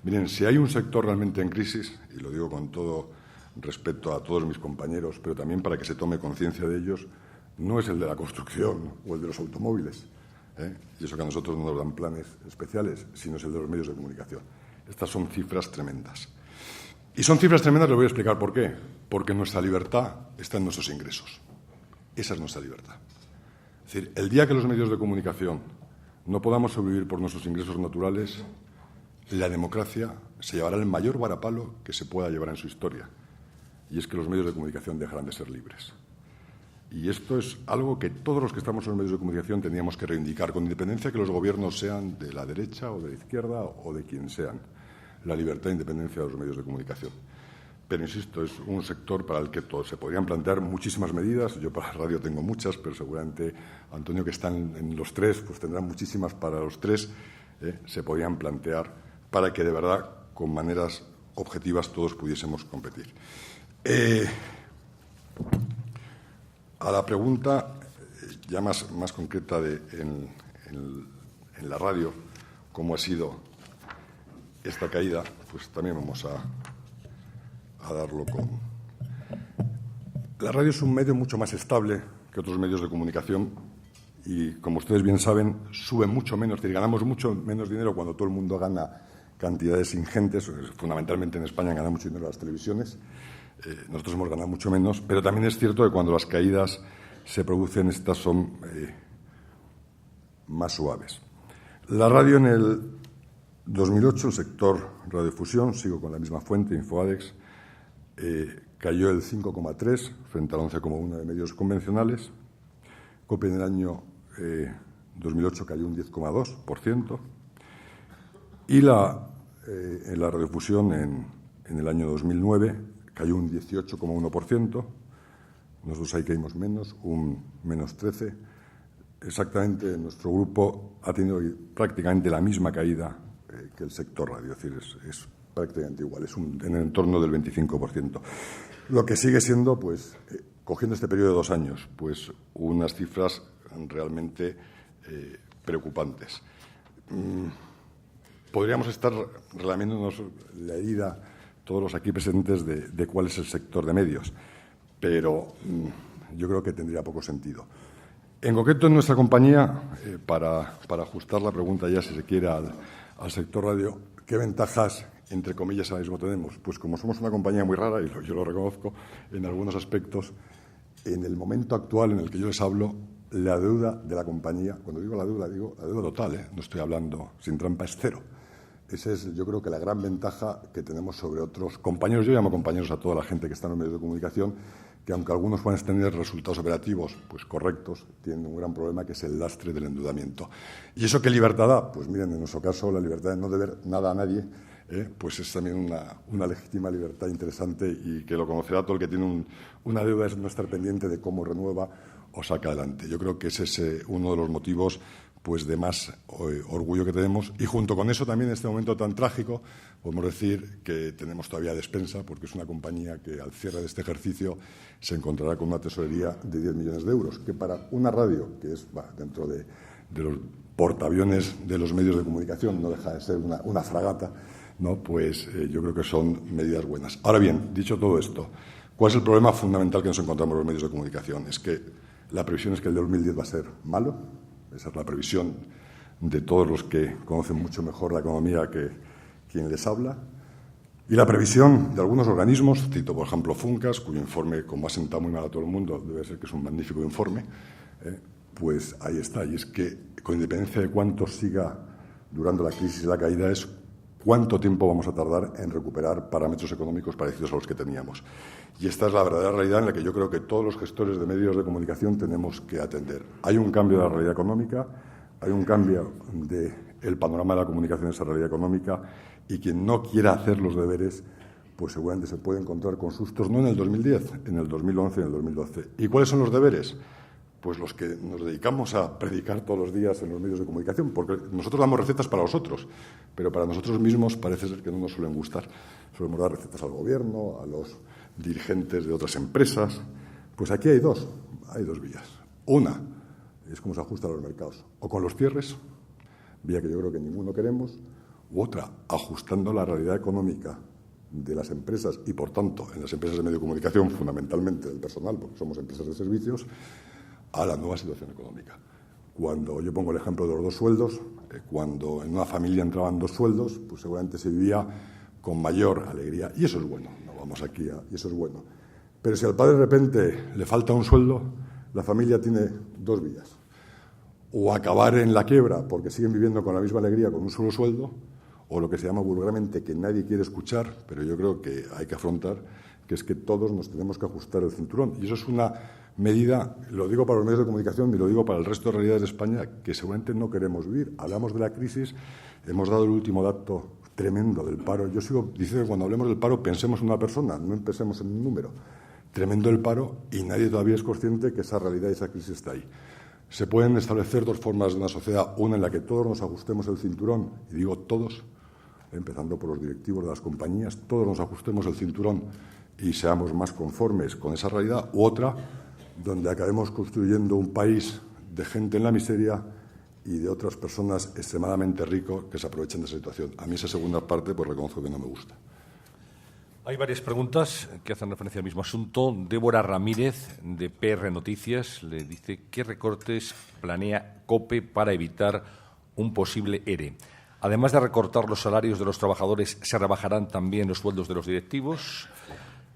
Miren, si hay un sector realmente en crisis, y lo digo con todo respeto a todos mis compañeros, pero también para que se tome conciencia de ellos, no es el de la construcción o el de los automóviles, y eso que a nosotros no nos dan planes especiales, sino es el de los medios de comunicación. Estas son cifras tremendas. Y son cifras tremendas, les voy a explicar por qué. Porque nuestra libertad está en nuestros ingresos. Esa es nuestra libertad. Es decir, el día que los medios de comunicación no podamos sobrevivir por nuestros ingresos naturales, la democracia se llevará el mayor varapalo que se pueda llevar en su historia. Y es que los medios de comunicación dejarán de ser libres. Y esto es algo que todos los que estamos en los medios de comunicación teníamos que reivindicar, con independencia que los gobiernos sean de la derecha o de la izquierda o de quien sean. La libertad e independencia de los medios de comunicación. Pero, insisto, es un sector para el que se podrían plantear muchísimas medidas. Yo para la radio tengo muchas, pero seguramente Antonio, que está en los tres, pues tendrá muchísimas para los tres. Se podrían plantear para que, de verdad, con maneras objetivas, todos pudiésemos competir. A la pregunta ya más concreta en la radio, cómo ha sido esta caída, pues también vamos a darlo con... La radio es un medio mucho más estable que otros medios de comunicación y, como ustedes bien saben, sube mucho menos, es decir, ganamos mucho menos dinero cuando todo el mundo gana cantidades ingentes. Fundamentalmente en España ganan mucho dinero las televisiones. Nosotros hemos ganado mucho menos, pero también es cierto que cuando las caídas se producen, estas son más suaves. La radio en el 2008, el sector radiodifusión, sigo con la misma fuente, Infoadex, cayó el 5,3 frente al 11,1 de medios convencionales. COPE en el año 2008 cayó un 10,2%. Y en la radiodifusión en el año 2009 cayó un 18,1%. Nosotros ahí caímos menos, un menos 13%. Exactamente, nuestro grupo ha tenido prácticamente la misma caída que el sector radio, es decir, es prácticamente igual, es en el entorno del 25%. Lo que sigue siendo, pues, cogiendo este periodo de 2 años, pues unas cifras realmente preocupantes. Podríamos estar relamiéndonos la herida, todos los aquí presentes, de cuál es el sector de medios, pero yo creo que tendría poco sentido. En concreto, en nuestra compañía, para ajustar la pregunta ya, si se quiere, al sector radio, ¿qué ventajas, entre comillas, ahora mismo tenemos? Pues como somos una compañía muy rara, y yo lo reconozco en algunos aspectos, en el momento actual en el que yo les hablo, la deuda de la compañía, cuando digo la deuda total, no estoy hablando sin trampa, es cero. Esa es, yo creo, que la gran ventaja que tenemos sobre otros compañeros. Yo llamo compañeros a toda la gente que está en los medios de comunicación, que aunque algunos puedan tener resultados operativos pues correctos, tienen un gran problema, que es el lastre del endeudamiento. ¿Y eso qué libertad da? Pues miren, en nuestro caso, la libertad de no deber nada a nadie, pues es también una legítima libertad interesante, y que lo conocerá todo el que tiene una deuda, es no estar pendiente de cómo renueva o saca adelante. Yo creo que ese es uno de los motivos pues de más orgullo que tenemos, y junto con eso también en este momento tan trágico podemos decir que tenemos todavía despensa, porque es una compañía que al cierre de este ejercicio se encontrará con una tesorería de 10 millones de euros, que para una radio, que es dentro de los portaaviones de los medios de comunicación, no deja de ser una fragata, ¿no? Pues yo creo que son medidas buenas. Ahora bien, dicho todo esto, ¿cuál es el problema fundamental que nos encontramos los medios de comunicación? Es que la previsión es que el de 2010 va a ser malo. Esa es la previsión de todos los que conocen mucho mejor la economía que quien les habla. Y la previsión de algunos organismos, cito por ejemplo Funcas, cuyo informe, como ha sentado muy mal a todo el mundo, debe ser que es un magnífico informe, pues ahí está. Y es que, con independencia de cuánto siga durando la crisis y la caída, es cuánto tiempo vamos a tardar en recuperar parámetros económicos parecidos a los que teníamos. Y esta es la verdadera realidad en la que yo creo que todos los gestores de medios de comunicación tenemos que atender. Hay un cambio de la realidad económica, hay un cambio de el panorama de la comunicación, esa realidad económica, y quien no quiera hacer los deberes, pues seguramente se puede encontrar con sustos, no en el 2010, en el 2011 y en el 2012. ¿Y cuáles son los deberes? Pues los que nos dedicamos a predicar todos los días en los medios de comunicación, porque nosotros damos recetas para los otros, pero para nosotros mismos parece ser que no nos suelen gustar. Solemos dar recetas al gobierno, a los dirigentes de otras empresas. Pues aquí hay dos vías. Una es cómo se ajusta a los mercados, o con los cierres, vía que yo creo que ninguno queremos, u otra, ajustando la realidad económica de las empresas y, por tanto, en las empresas de medio de comunicación, fundamentalmente del personal, porque somos empresas de servicios, a la nueva situación económica. Cuando yo pongo el ejemplo de los dos sueldos, cuando en una familia entraban dos sueldos, pues seguramente se vivía con mayor alegría. Y eso es bueno, no vamos aquí y eso es bueno. Pero si al padre de repente le falta un sueldo, la familia tiene dos vías. O acabar en la quiebra porque siguen viviendo con la misma alegría con un solo sueldo, o lo que se llama vulgarmente, que nadie quiere escuchar, pero yo creo que hay que afrontar, que es que todos nos tenemos que ajustar el cinturón. Y eso es una medida, lo digo para los medios de comunicación y lo digo para el resto de realidades de España, que seguramente no queremos vivir. Hablamos de la crisis, hemos dado el último dato tremendo del paro. Yo sigo diciendo que cuando hablemos del paro pensemos en una persona, no pensemos en un número. Tremendo el paro y nadie todavía es consciente que esa realidad y esa crisis está ahí. Se pueden establecer dos formas de una sociedad, una en la que todos nos ajustemos el cinturón, y digo todos, empezando por los directivos de las compañías, todos nos ajustemos el cinturón y seamos más conformes con esa realidad, u otra, donde acabemos construyendo un país de gente en la miseria y de otras personas extremadamente ricos que se aprovechan de esa situación. A mí esa segunda parte, pues reconozco que no me gusta. Hay varias preguntas que hacen referencia al mismo asunto. Débora Ramírez, de PR Noticias, le dice ¿qué recortes planea COPE para evitar un posible ERE? Además de recortar los salarios de los trabajadores, ¿se rebajarán también los sueldos de los directivos?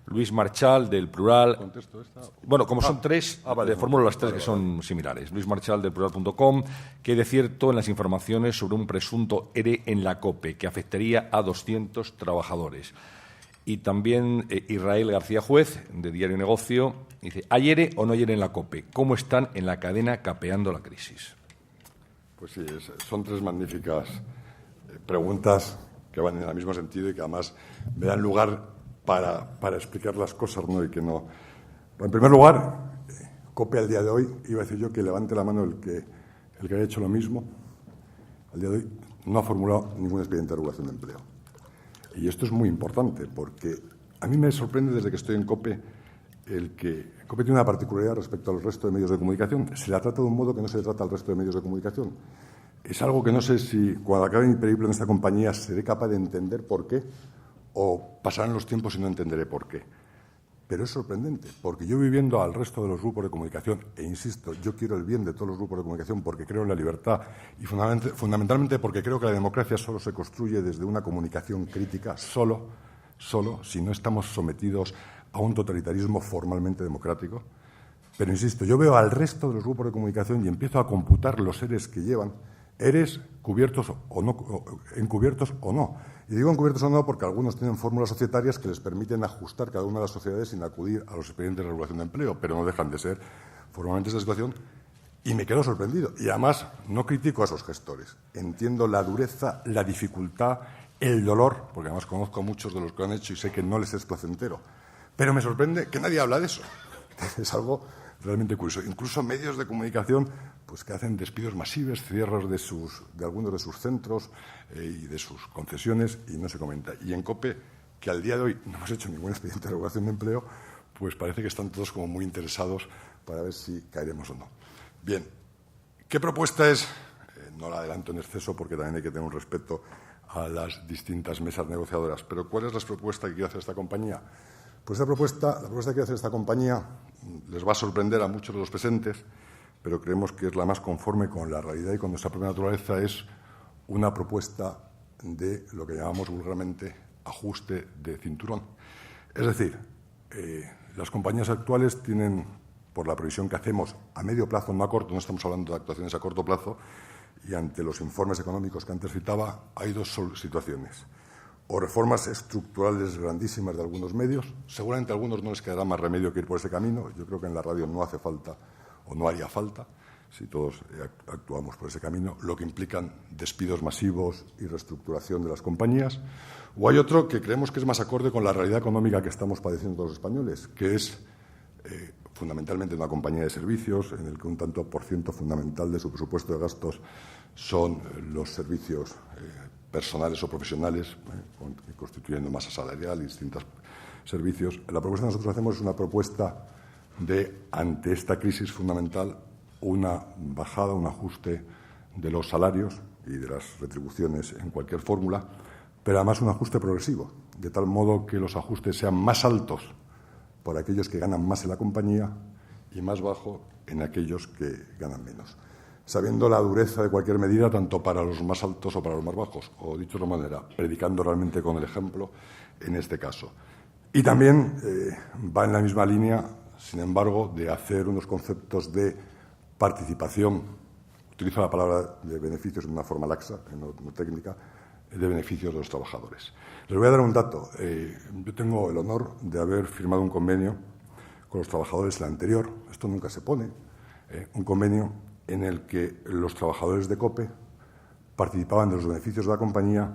Luis Marchal, del Plural. ¿Contesto esta? Bueno, como son tres, vale, le formulo las tres que son similares. Luis Marchal, del Plural.com, que de cierto en las informaciones sobre un presunto ERE en la COPE, que afectaría a 200 trabajadores. Y también Israel García Juez, de Diario Negocio, dice, ¿hay ERE o no hay ERE en la COPE? ¿Cómo están en la cadena capeando la crisis? Pues sí, son tres magníficas preguntas que van en el mismo sentido y que además me dan lugar para explicar las cosas, ¿no? Y que no. En primer lugar, COPE al día de hoy, iba a decir yo que levante la mano el que haya hecho lo mismo, al día de hoy no ha formulado ningún expediente de regulación de empleo. Y esto es muy importante porque a mí me sorprende desde que estoy en COPE el que COPE tiene una particularidad respecto al resto de medios de comunicación. Se la trata de un modo que no se le trata al resto de medios de comunicación. Es algo que no sé si cuando acabe mi periplo en esta compañía seré capaz de entender por qué o pasarán los tiempos y no entenderé por qué. Pero es sorprendente, porque yo viviendo al resto de los grupos de comunicación, e insisto, yo quiero el bien de todos los grupos de comunicación porque creo en la libertad y fundamentalmente porque creo que la democracia solo se construye desde una comunicación crítica, solo si no estamos sometidos a un totalitarismo formalmente democrático. Pero insisto, yo veo al resto de los grupos de comunicación y empiezo a computar los ERES que llevan, ERES cubiertos o no, encubiertos o no. Y digo encubiertos o no porque algunos tienen fórmulas societarias que les permiten ajustar cada una de las sociedades sin acudir a los expedientes de regulación de empleo, pero no dejan de ser formalmente esa situación. Y me quedo sorprendido. Y además no critico a esos gestores. Entiendo la dureza, la dificultad, el dolor, porque además conozco a muchos de los que lo han hecho y sé que no les es placentero. Pero me sorprende que nadie habla de eso. Es algo realmente curioso. Incluso medios de comunicación pues que hacen despidos masivos, cierres de algunos de sus centros y de sus concesiones y no se comenta. Y en COPE, que al día de hoy no hemos hecho ningún expediente de regulación de empleo, pues parece que están todos como muy interesados para ver si caeremos o no. Bien, ¿qué propuesta es? No la adelanto en exceso porque también hay que tener un respeto a las distintas mesas negociadoras. Pero ¿cuál es la propuesta que quiere hacer esta compañía? Pues la propuesta que quiere hacer esta compañía les va a sorprender a muchos de los presentes, pero creemos que es la más conforme con la realidad y con nuestra propia naturaleza. Es una propuesta de lo que llamamos vulgarmente ajuste de cinturón. Es decir, las compañías actuales tienen, por la previsión que hacemos a medio plazo, no a corto, no estamos hablando de actuaciones a corto plazo, y ante los informes económicos que antes citaba, hay dos situaciones. O reformas estructurales grandísimas de algunos medios. Seguramente a algunos no les quedará más remedio que ir por ese camino. Yo creo que en la radio no hace falta o no haría falta. si todos actuamos por ese camino, lo que implican despidos masivos y reestructuración de las compañías. O hay otro que creemos que es más acorde con la realidad económica que estamos padeciendo todos los españoles, que es fundamentalmente una compañía de servicios en el que un tanto por ciento fundamental de su presupuesto de gastos son los servicios personales o profesionales, constituyendo masa salarial y distintos servicios. La propuesta que nosotros hacemos es una propuesta de, ante esta crisis fundamental, una bajada, un ajuste de los salarios y de las retribuciones en cualquier fórmula, pero además un ajuste progresivo, de tal modo que los ajustes sean más altos por aquellos que ganan más en la compañía y más bajo en aquellos que ganan menos, sabiendo la dureza de cualquier medida tanto para los más altos o para los más bajos, o dicho de otra manera, predicando realmente con el ejemplo en este caso. Y también va en la misma línea, sin embargo, de hacer unos conceptos de participación, utilizo la palabra de beneficios de una forma laxa, no técnica, de beneficios de los trabajadores. Les voy a dar un dato. Yo tengo el honor de haber firmado un convenio con los trabajadores el anterior, esto nunca se pone, un convenio en el que los trabajadores de COPE participaban de los beneficios de la compañía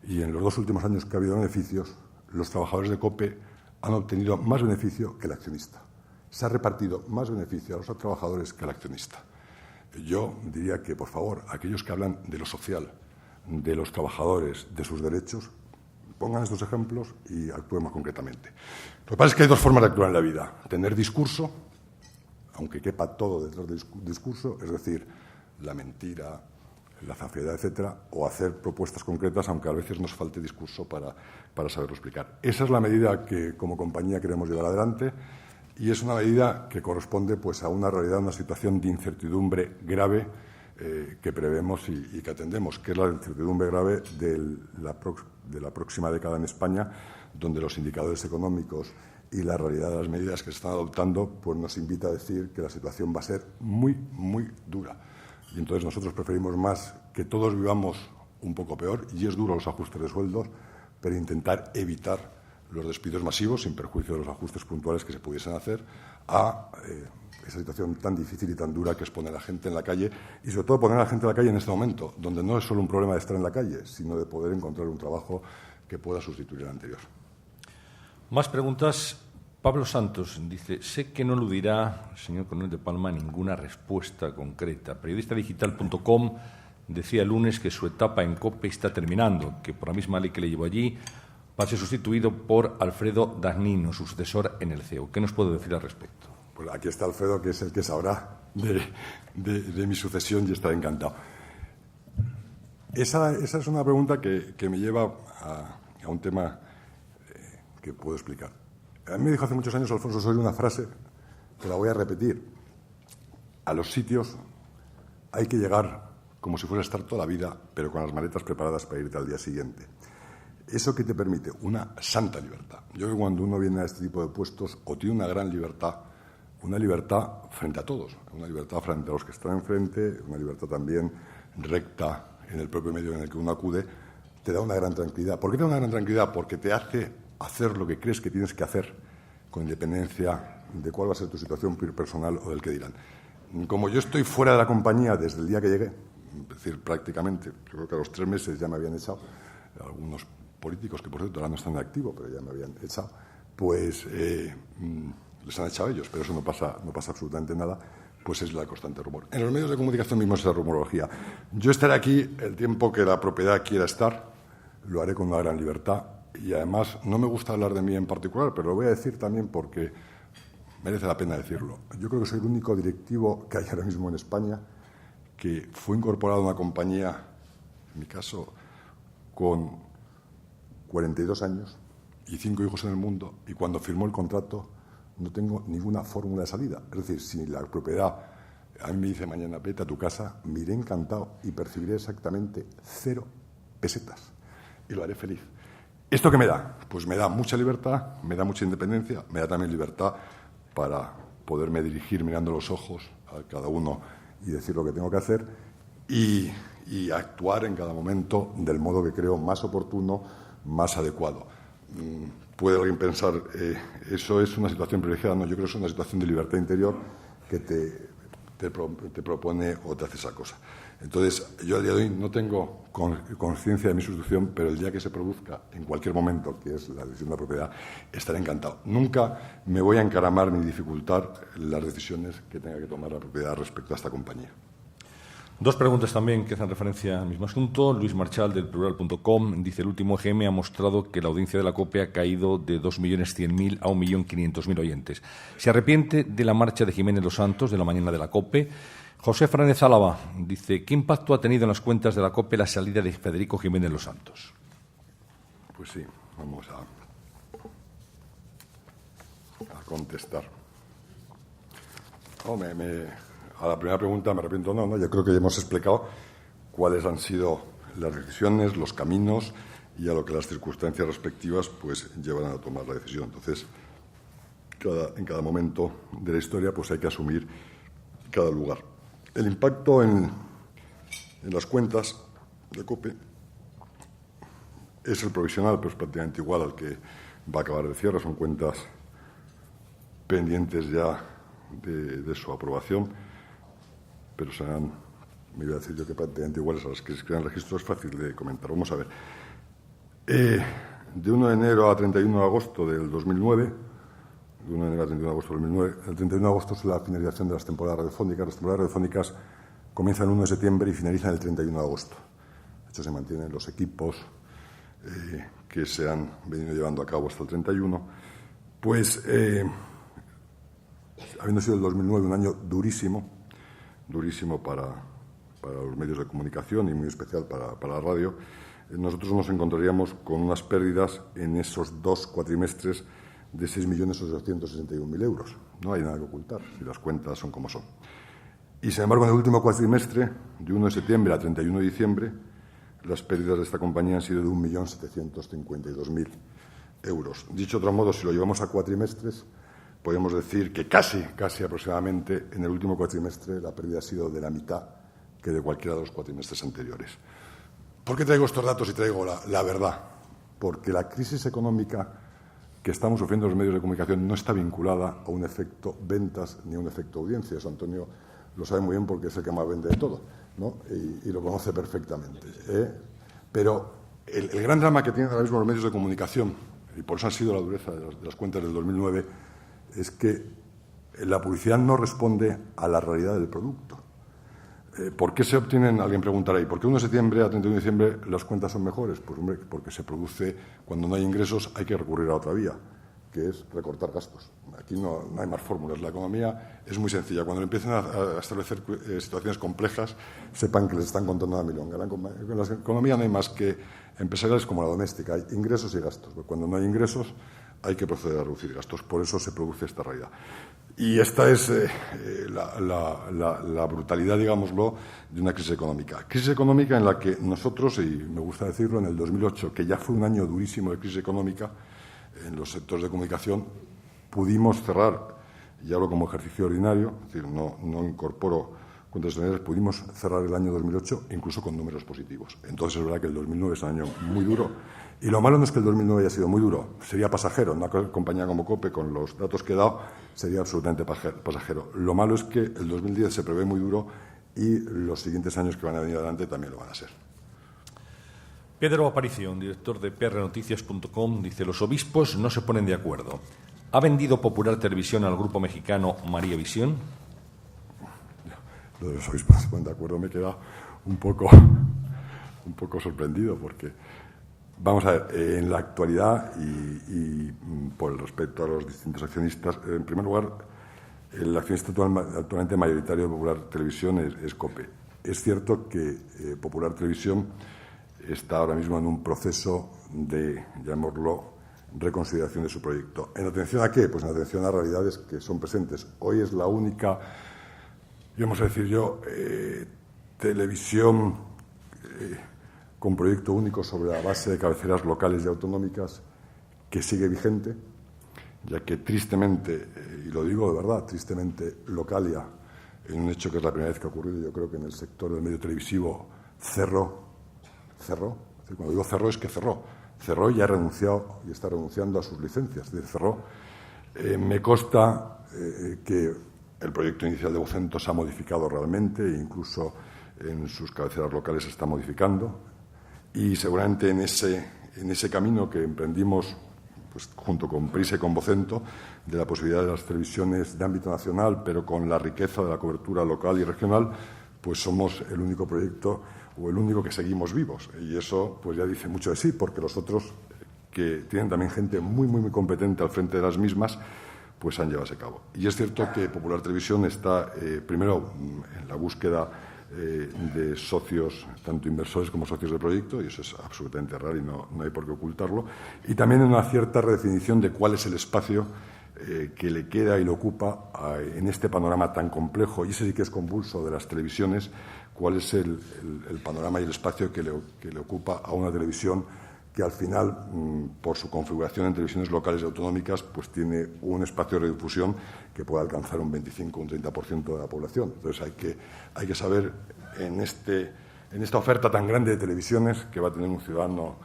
y en los 2 últimos años que ha habido beneficios, los trabajadores de COPE han obtenido más beneficio que el accionista. Se ha repartido más beneficio a los trabajadores que al accionista. Yo diría que, por favor, aquellos que hablan de lo social, de los trabajadores, de sus derechos, pongan estos ejemplos y actúen más concretamente. Lo que pasa es que hay 2 formas de actuar en la vida. Tener discurso, aunque quepa todo detrás del discurso, es decir, la mentira, la zafiedad, etcétera, o hacer propuestas concretas, aunque a veces nos falte discurso para saberlo explicar. Esa es la medida que, como compañía, queremos llevar adelante y es una medida que corresponde pues, a una realidad, una situación de incertidumbre grave que prevemos y que atendemos, que es la incertidumbre grave de la próxima década en España, donde los indicadores económicos y la realidad de las medidas que se están adoptando pues nos invita a decir que la situación va a ser muy, muy dura. Y entonces nosotros preferimos más que todos vivamos un poco peor, y es duro los ajustes de sueldos, pero intentar evitar los despidos masivos, sin perjuicio de los ajustes puntuales que se pudiesen hacer, a esa situación tan difícil y tan dura que es poner a la gente en la calle, y sobre todo poner a la gente en la calle en este momento, donde no es solo un problema de estar en la calle, sino de poder encontrar un trabajo que pueda sustituir el anterior. Más preguntas. Pablo Santos dice, sé que no eludirá, señor Coronel de Palma, ninguna respuesta concreta. Periodistadigital.com decía el lunes que su etapa en COPE está terminando, que por la misma ley que le llevó allí va a ser sustituido por Alfredo Dagnino, su sucesor en el CEO. ¿Qué nos puede decir al respecto? Pues aquí está Alfredo, que es el que sabrá de mi sucesión y estará encantado. Esa es una pregunta que me lleva a un tema que puedo explicar. A mí me dijo hace muchos años Alfonso Soy una frase que la voy a repetir. A los sitios hay que llegar como si fuera a estar toda la vida, pero con las maletas preparadas para irte al día siguiente. ¿Eso qué te permite? Una santa libertad. Yo creo que cuando uno viene a este tipo de puestos o tiene una gran libertad, una libertad frente a todos, una libertad frente a los que están enfrente, una libertad también recta en el propio medio en el que uno acude, te da una gran tranquilidad. ¿Por qué te da una gran tranquilidad? Porque te hace hacer lo que crees que tienes que hacer, con independencia de cuál va a ser tu situación personal o del que dirán. Como yo estoy fuera de la compañía desde el día que llegué, es decir, prácticamente, yo creo que a los 3 meses ya me habían echado, algunos políticos que por cierto ahora no están en activo, pero ya me habían echado, pues les han echado ellos, pero eso no pasa absolutamente nada, pues es la constante rumor. En los medios de comunicación mismos esa rumorología. Yo estaré aquí el tiempo que la propiedad quiera estar, lo haré con una gran libertad. Y además, no me gusta hablar de mí en particular, pero lo voy a decir también porque merece la pena decirlo. Yo creo que soy el único directivo que hay ahora mismo en España que fue incorporado a una compañía, en mi caso, con 42 años y 5 hijos en el mundo, y cuando firmó el contrato no tengo ninguna fórmula de salida. Es decir, si la propiedad a mí me dice mañana vete a tu casa, me iré encantado y percibiré exactamente 0 pesetas y lo haré feliz. ¿Esto qué me da? Pues me da mucha libertad, me da mucha independencia, me da también libertad para poderme dirigir mirando los ojos a cada uno y decir lo que tengo que hacer y actuar en cada momento del modo que creo más oportuno, más adecuado. Puede alguien pensar, eso es una situación privilegiada. No, yo creo que es una situación de libertad interior que te te propone o te hace esa cosa. Entonces, yo al día de hoy no tengo conciencia de mi sustitución, pero el día que se produzca, en cualquier momento, que es la decisión de la propiedad, estaré encantado. Nunca me voy a encaramar ni dificultar las decisiones que tenga que tomar la propiedad respecto a esta compañía. Dos preguntas también que hacen referencia al mismo asunto. Luis Marchal, del Plural.com, dice: el último EGM ha mostrado que la audiencia de la COPE ha caído de 2.100.000 a 1.500.000 oyentes. ¿Se arrepiente de la marcha de Jiménez Los Santos de la mañana de la COPE? José Fernández Álava dice: ¿qué impacto ha tenido en las cuentas de la COPE la salida de Federico Jiménez Los Santos? Pues sí, vamos a contestar. A la primera pregunta me arrepiento, no. Yo creo que ya hemos explicado cuáles han sido las decisiones, los caminos y a lo que las circunstancias respectivas pues llevan a tomar la decisión. Entonces, en cada momento de la historia pues hay que asumir cada lugar. El impacto en las cuentas de COPE es el provisional, pero es prácticamente igual al que va a acabar de cierre. Son cuentas pendientes ya de su aprobación, pero serán, me iba a decir yo, que prácticamente iguales a las que se crean registros. Es fácil de comentar. Vamos a ver. De 1 de enero a 31 de agosto del 2009, de 1 de enero a 31 de agosto del 2009, el 31 de agosto es la finalización de las temporadas radiofónicas. Las temporadas radiofónicas comienzan el 1 de septiembre y finalizan el 31 de agosto. De hecho, se mantienen los equipos que se han venido llevando a cabo hasta el 31. Pues, habiendo sido el 2009 un año durísimo para los medios de comunicación y muy especial para la radio, nosotros nos encontraríamos con unas pérdidas en esos 2 cuatrimestres de 6.861.000 euros. No hay nada que ocultar, si las cuentas son como son. Y, sin embargo, en el último cuatrimestre, de 1 de septiembre a 31 de diciembre, las pérdidas de esta compañía han sido de 1.752.000 euros. Dicho de otro modo, si lo llevamos a cuatrimestres, podemos decir que casi aproximadamente en el último cuatrimestre la pérdida ha sido de la mitad que de cualquiera de los cuatrimestres anteriores. ¿Por qué traigo estos datos y traigo la verdad? Porque la crisis económica que estamos sufriendo los medios de comunicación no está vinculada a un efecto ventas ni a un efecto audiencia. Eso Antonio lo sabe muy bien porque es el que más vende de todo, ¿no? Y lo conoce perfectamente. Pero el gran drama que tienen ahora mismo los medios de comunicación, y por eso ha sido la dureza de las cuentas del 2009, es que la publicidad no responde a la realidad del producto. ¿Por qué se obtienen? Alguien preguntará, ¿y por qué 1 de septiembre a 31 de diciembre las cuentas son mejores? Pues, hombre, porque se produce, cuando no hay ingresos, hay que recurrir a otra vía, que es recortar gastos. Aquí no hay más fórmulas. La economía es muy sencilla. Cuando empiecen a establecer situaciones complejas, sepan que les están contando una milonga. En la economía no hay más que empresariales como la doméstica. Hay ingresos y gastos. Cuando no hay ingresos, hay que proceder a reducir gastos. Por eso se produce esta realidad. Y esta es la brutalidad, digámoslo, de una crisis económica. Crisis económica en la que nosotros, y me gusta decirlo, en el 2008, que ya fue un año durísimo de crisis económica en los sectores de comunicación, pudimos cerrar, y hablo como ejercicio ordinario, es decir, no incorporo cuentas extraordinarias, pudimos cerrar el año 2008 incluso con números positivos. Entonces es verdad que el 2009 es un año muy duro. Y lo malo no es que el 2009 haya sido muy duro, sería pasajero. Una compañía como COPE, con los datos que he dado, sería absolutamente pasajero. Lo malo es que el 2010 se prevé muy duro y los siguientes años que van a venir adelante también lo van a ser. Pedro Aparicio, director de prnoticias.com, dice: los obispos no se ponen de acuerdo. ¿Ha vendido Popular Televisión al grupo mexicano María Visión? Lo de los obispos no se ponen de acuerdo me queda un poco sorprendido porque... Vamos a ver, en la actualidad y por el respeto a los distintos accionistas, en primer lugar, el accionista actualmente mayoritario de Popular Televisión es COPE. Es cierto que Popular Televisión está ahora mismo en un proceso de, llamémoslo, reconsideración de su proyecto. ¿En atención a qué? Pues en atención a realidades que son presentes. Hoy es la única, vamos a decir yo, televisión... con proyecto único sobre la base de cabeceras locales y autonómicas que sigue vigente, ya que tristemente, y lo digo de verdad, tristemente Localia, en un hecho que es la primera vez que ha ocurrido, yo creo que en el sector del medio televisivo, cerró, cuando digo cerró es que cerró y ha renunciado y está renunciando a sus licencias, cerró. Me consta que El proyecto inicial de Vocento se ha modificado realmente e incluso en sus cabeceras locales se está modificando. Y seguramente en ese camino que emprendimos pues, junto con Prisa y con Vocento, de la posibilidad de las televisiones de ámbito nacional, pero con la riqueza de la cobertura local y regional, pues somos el único proyecto o el único que seguimos vivos. Y eso pues ya dice mucho de sí, porque los otros, que tienen también gente muy, muy, muy competente al frente de las mismas, pues han llevado a cabo. Y es cierto que Popular Televisión está, primero, en la búsqueda de socios, tanto inversores como socios de proyecto, y eso es absolutamente raro y no hay por qué ocultarlo, y también en una cierta redefinición de cuál es el espacio que le queda y le ocupa en este panorama tan complejo, y ese sí que es convulso, de las televisiones, cuál es el panorama y el espacio que le ocupa a una televisión que al final, por su configuración en televisiones locales y autonómicas, pues tiene un espacio de redifusión que puede alcanzar un 25 o un 30% de la población. Entonces hay que saber en esta oferta tan grande de televisiones que va a tener un ciudadano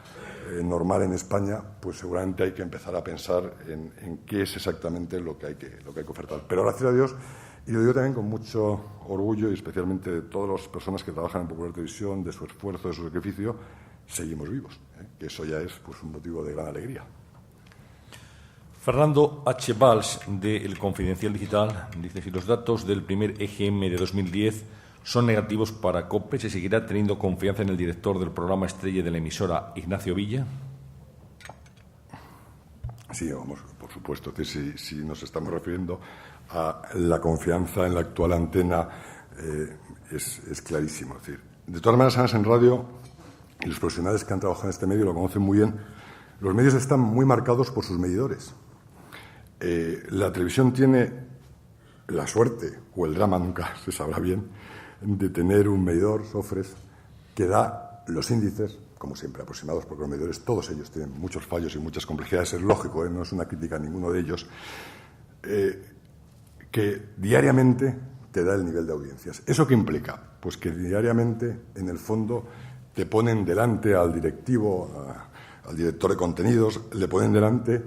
normal en España, pues seguramente hay que empezar a pensar en qué es exactamente lo que hay que ofertar. Pero gracias a Dios, y lo digo también con mucho orgullo, y especialmente de todas las personas que trabajan en Popular Televisión, de su esfuerzo, de su sacrificio, seguimos vivos, que eso ya es pues, un motivo de gran alegría. Fernando H. Valls, de El Confidencial Digital, dice: si los datos del primer EGM de 2010 son negativos para COPE, ¿se seguirá teniendo confianza en el director del programa estrella de la emisora, Ignacio Villa? Sí, vamos, por supuesto que si nos estamos refiriendo a la confianza en la actual antena, es clarísimo. Es decir, de todas maneras, en radio, y los profesionales que han trabajado en este medio lo conocen muy bien, los medios están muy marcados por sus medidores. La televisión tiene la suerte, o el drama, nunca se sabrá bien, de tener un medidor, Sofres, que da los índices, como siempre, aproximados, porque los medidores, todos ellos, tienen muchos fallos y muchas complejidades. Es lógico, no es una crítica a ninguno de ellos, que diariamente te da el nivel de audiencias. ¿Eso qué implica? Pues que diariamente, en el fondo, te ponen delante al directivo, al director de contenidos, le ponen delante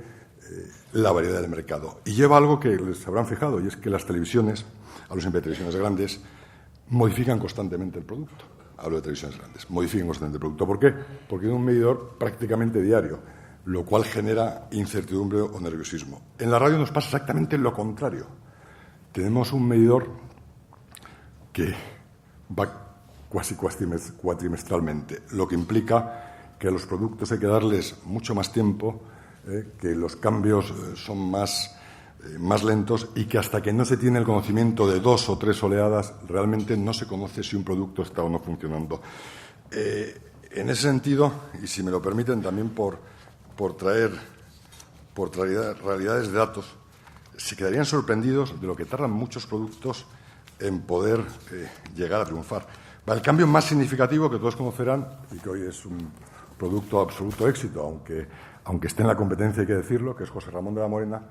la variedad del mercado. Y lleva algo que les habrán fijado, y es que las televisiones, hablo siempre de televisiones grandes, modifican constantemente el producto. Hablo de televisiones grandes, modifican constantemente el producto. ¿Por qué? Porque tiene un medidor prácticamente diario, lo cual genera incertidumbre o nerviosismo. En la radio nos pasa exactamente lo contrario. Tenemos un medidor que va casi cuatrimestralmente, lo que implica que a los productos hay que darles mucho más tiempo, que los cambios son más lentos y que hasta que no se tiene el conocimiento de 2 o 3 oleadas, realmente no se conoce si un producto está o no funcionando. En ese sentido, y si me lo permiten también por traer realidades de datos, se quedarían sorprendidos de lo que tardan muchos productos en poder llegar a triunfar. El cambio más significativo que todos conocerán, y que hoy es un producto de absoluto éxito, aunque esté en la competencia, hay que decirlo, que es José Ramón de la Morena.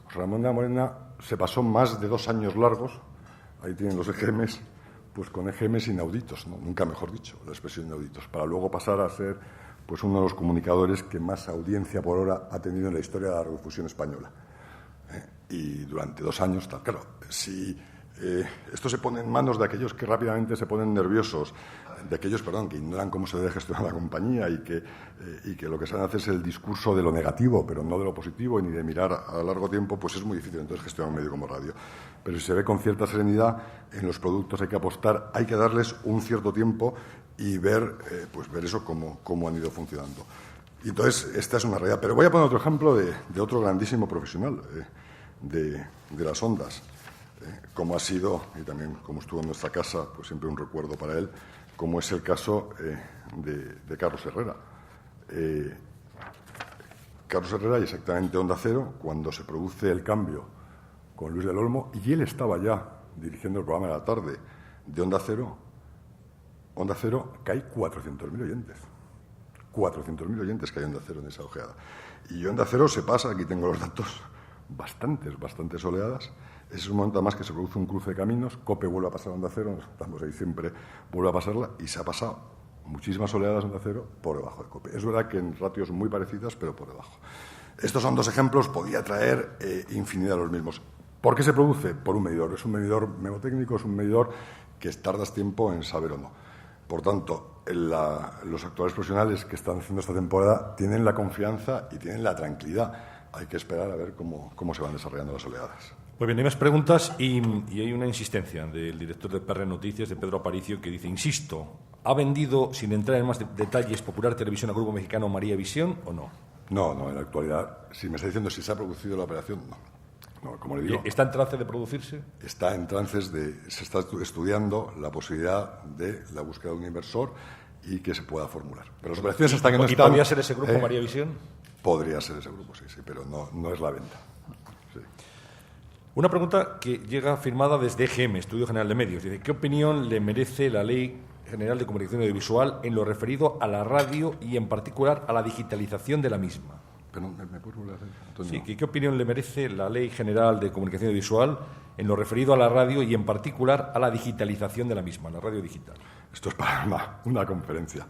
José Ramón de la Morena se pasó más de 2 años largos, ahí tienen los EGMs, pues con EGMs inauditos, ¿no? Nunca mejor dicho, la expresión inauditos, para luego pasar a ser pues uno de los comunicadores que más audiencia por hora ha tenido en la historia de la radiodifusión española. Y durante 2 años, tal. Claro, si esto se pone en manos de aquellos que rápidamente se ponen nerviosos, de aquellos, que ignoran cómo se debe gestionar la compañía y que lo que saben hacer es el discurso de lo negativo, pero no de lo positivo, ni de mirar a largo tiempo, pues es muy difícil entonces gestionar un medio como radio. Pero si se ve con cierta serenidad, en los productos hay que apostar, hay que darles un cierto tiempo y ver eso cómo han ido funcionando. Y entonces, esta es una realidad. Pero voy a poner otro ejemplo de otro grandísimo profesional de las ondas, como ha sido, y también como estuvo en nuestra casa, pues siempre un recuerdo para él, como es el caso de Carlos Herrera. Carlos Herrera y exactamente Onda Cero, cuando se produce el cambio con Luis del Olmo, y él estaba ya dirigiendo el programa de la tarde de Onda Cero cae 400.000 oyentes. 400.000 oyentes que hay en Onda Cero en esa ojeada. Y Onda Cero se pasa, aquí tengo los datos, bastantes oleadas. Es un momento además que se produce un cruce de caminos, COPE vuelve a pasar a Onda Cero, nos estamos ahí siempre, vuelve a pasarla, y se ha pasado muchísimas oleadas Onda Cero por debajo de COPE. Es verdad que en ratios muy parecidas, pero por debajo. Estos son 2 ejemplos, podía traer infinidad de los mismos. ¿Por qué se produce? Por un medidor. Es un medidor mnemotécnico, es un medidor que tardas tiempo en saber o no. Por tanto, los actuales profesionales que están haciendo esta temporada tienen la confianza y tienen la tranquilidad. Hay que esperar a ver cómo se van desarrollando las oleadas. Muy bien, hay más preguntas y hay una insistencia del director de PR Noticias, de Pedro Aparicio, que dice, insisto, ¿ha vendido, sin entrar en más detalles, Popular Televisión al grupo mexicano María Visión o no? No, en la actualidad, si me está diciendo si se ha producido la operación, no, como le digo. ¿Está en trance de producirse? Está en trances se está estudiando la posibilidad de la búsqueda de un inversor y que se pueda formular. Pero las operaciones hasta que no están... ¿Podría ser ese grupo María Visión? Podría ser ese grupo, sí, pero no es la venta. Sí. Una pregunta que llega firmada desde EGM, Estudio General de Medios. Dice, ¿qué opinión le merece la Ley General de Comunicación Audiovisual en lo referido a la radio y, en particular, a la digitalización de la misma? Pero, ¿me puedes volver a hacer, Antonio? Sí, ¿qué opinión le merece la Ley General de Comunicación Audiovisual en lo referido a la radio y, en particular, a la digitalización de la misma, la radio digital? Esto es para una conferencia.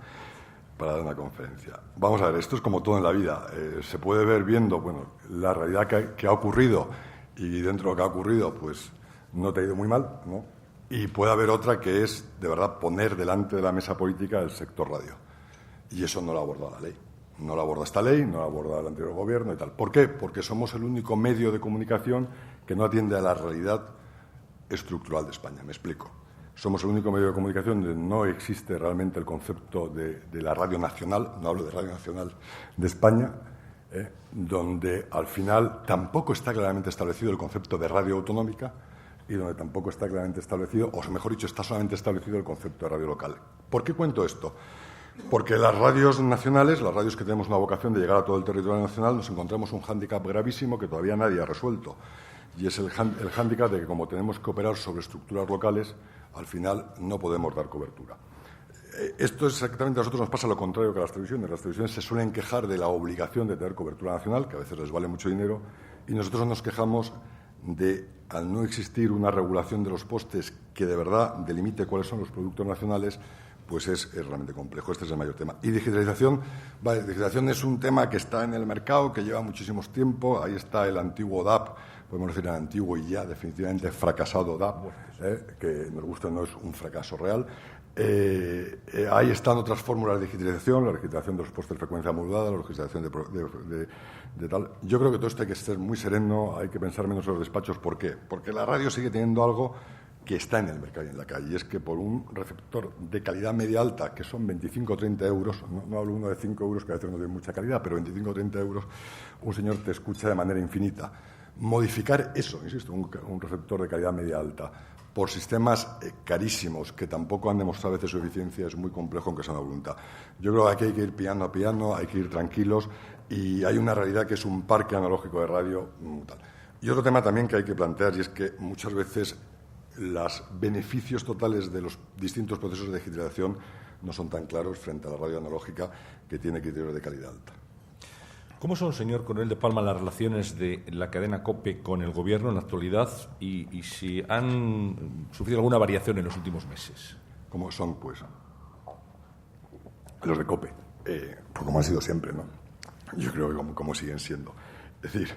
Para dar una conferencia. Vamos a ver, esto es como todo en la vida. Se puede ver viendo, la realidad que ha ocurrido, y dentro de lo que ha ocurrido, pues no te ha ido muy mal, ¿no? Y puede haber otra que es, de verdad, poner delante de la mesa política el sector radio. Y eso no lo aborda la ley. No lo aborda esta ley, no lo aborda el anterior gobierno y tal. ¿Por qué? Porque somos el único medio de comunicación que no atiende a la realidad estructural de España. Me explico. Somos el único medio de comunicación donde no existe realmente el concepto de la radio nacional, no hablo de Radio Nacional de España, donde al final tampoco está claramente establecido el concepto de radio autonómica y donde tampoco está claramente establecido, o mejor dicho, está solamente establecido el concepto de radio local. ¿Por qué cuento esto? Porque las radios nacionales, las radios que tenemos una vocación de llegar a todo el territorio nacional, nos encontramos un hándicap gravísimo que todavía nadie ha resuelto. Y es el hándicap de que, como tenemos que operar sobre estructuras locales, al final no podemos dar cobertura. Esto es exactamente, a nosotros nos pasa lo contrario que a las televisiones. Las televisiones se suelen quejar de la obligación de tener cobertura nacional, que a veces les vale mucho dinero, y nosotros nos quejamos de, al no existir una regulación de los postes que de verdad delimite cuáles son los productos nacionales, pues es realmente complejo. Este es el mayor tema. Y digitalización, digitalización es un tema que está en el mercado, que lleva muchísimo tiempo. Ahí está el antiguo DAB, podemos decir el antiguo y ya definitivamente fracasado DAB, que nos gusta, no es un fracaso real. Ahí están otras fórmulas de digitalización, la digitalización de los postes de frecuencia modulada, la digitalización de tal. Yo creo que todo esto hay que ser muy sereno, hay que pensar menos en los despachos. ¿Por qué? Porque la radio sigue teniendo algo que está en el mercado y en la calle, y es que por un receptor de calidad media alta, que son 25 o 30 euros, no hablo uno de 5 euros, que a veces no tiene mucha calidad, pero 25 o 30 euros, un señor te escucha de manera infinita. Modificar eso, insisto, un receptor de calidad media alta, por sistemas carísimos, que tampoco han demostrado a veces su eficiencia, es muy complejo aunque sea una voluntad. Yo creo que aquí hay que ir piano a piano, hay que ir tranquilos, y hay una realidad que es un parque analógico de radio tal. Y otro tema también que hay que plantear, y es que muchas veces los beneficios totales de los distintos procesos de digitalización no son tan claros frente a la radio analógica, que tiene criterios de calidad alta. ¿Cómo son, señor Coronel de Palma, las relaciones de la cadena COPE con el Gobierno en la actualidad y si han sufrido alguna variación en los últimos meses? ¿Cómo son, pues? Los de COPE, pues como han sido siempre, ¿no? Yo creo que como siguen siendo. Es decir...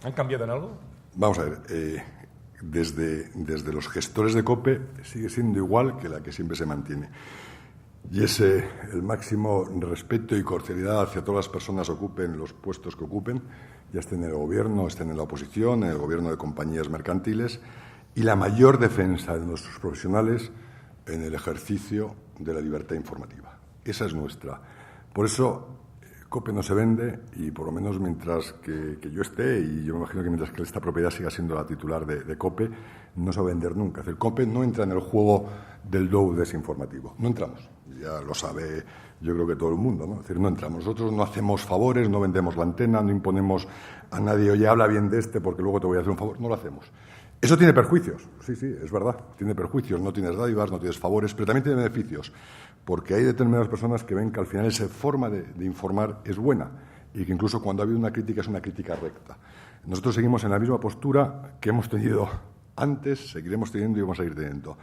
¿Han cambiado en algo? Vamos a ver, desde los gestores de COPE sigue siendo igual que la que siempre se mantiene. Y es el máximo respeto y cordialidad hacia todas las personas que ocupen los puestos que ocupen, ya estén en el Gobierno, estén en la oposición, en el Gobierno de compañías mercantiles, y la mayor defensa de nuestros profesionales en el ejercicio de la libertad informativa. Esa es nuestra. Por eso, COPE no se vende, y por lo menos mientras que yo esté, y yo me imagino que mientras que esta propiedad siga siendo la titular de COPE, no se va a vender nunca. Es decir, COPE no entra en el juego del dow desinformativo. No entramos. Ya lo sabe, yo creo que todo el mundo, ¿no? Es decir, no entramos. Nosotros no hacemos favores, no vendemos la antena, no imponemos a nadie, oye, habla bien de este porque luego te voy a hacer un favor. No lo hacemos. Eso tiene perjuicios, sí, es verdad, tiene perjuicios. No tienes dádivas, no tienes favores, pero también tiene beneficios, porque hay determinadas personas que ven que al final esa forma de informar es buena y que incluso cuando ha habido una crítica es una crítica recta. Nosotros seguimos en la misma postura que hemos tenido antes, seguiremos teniendo y vamos a seguir teniendo.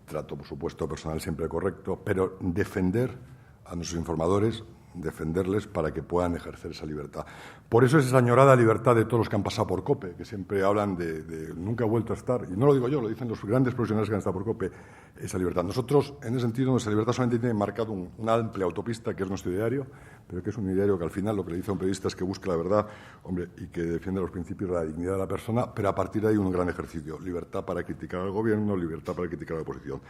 Trato, por supuesto, personal siempre correcto, pero defender a nuestros informadores defenderles para que puedan ejercer esa libertad. Por eso es esa añorada libertad de todos los que han pasado por COPE, que siempre hablan de nunca ha vuelto a estar, y no lo digo yo, lo dicen los grandes profesionales que han estado por COPE, esa libertad. Nosotros, en ese sentido, nuestra libertad solamente tiene marcado una amplia autopista, que es nuestro ideario, pero que es un ideario que al final lo que le dice a un periodista es que busque la verdad, hombre, y que defiende los principios de la dignidad de la persona, pero a partir de ahí un gran ejercicio, libertad para criticar al gobierno, libertad para criticar a la oposición.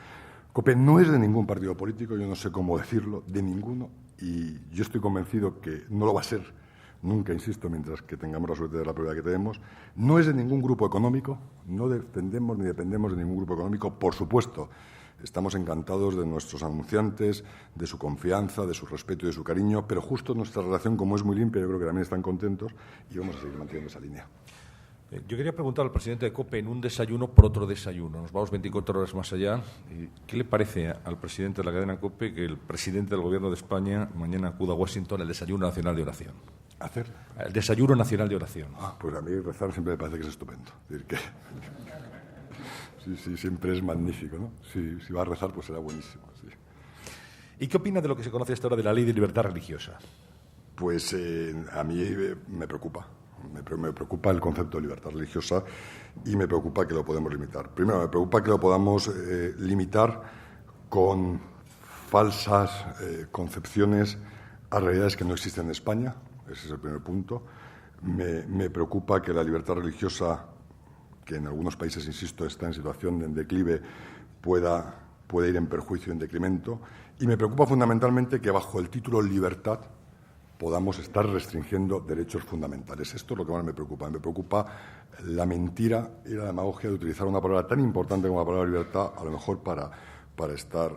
COPE no es de ningún partido político, yo no sé cómo decirlo, de ninguno, y yo estoy convencido que no lo va a ser nunca, insisto, mientras que tengamos la suerte de la prueba que tenemos. No es de ningún grupo económico, no defendemos ni dependemos de ningún grupo económico, por supuesto. Estamos encantados de nuestros anunciantes, de su confianza, de su respeto y de su cariño, pero justo nuestra relación, como es muy limpia, yo creo que también están contentos y vamos a seguir manteniendo esa línea. Yo quería preguntar al presidente de COPE en un desayuno por otro desayuno. Nos vamos 24 horas más allá. ¿Qué le parece al presidente de la cadena COPE que el presidente del Gobierno de España mañana acuda a Washington al desayuno nacional de oración? ¿Hacer? El desayuno nacional de oración. Pues a mí rezar siempre me parece que es estupendo. Es decir, que sí, siempre es magnífico, ¿no? Si va a rezar, pues será buenísimo. Sí. ¿Y qué opina de lo que se conoce hasta ahora de la Ley de Libertad Religiosa? Pues a mí me preocupa. Me preocupa el concepto de libertad religiosa y me preocupa que lo podemos limitar. Primero, me preocupa que lo podamos limitar con falsas concepciones a realidades que no existen en España. Ese es el primer punto. Me preocupa que la libertad religiosa, que en algunos países, insisto, está en situación de declive, pueda ir en perjuicio, en decremento. Y me preocupa fundamentalmente que bajo el título libertad podamos estar restringiendo derechos fundamentales. Esto es lo que más me preocupa. Me preocupa la mentira y la demagogia de utilizar una palabra tan importante como la palabra libertad, a lo mejor para estar,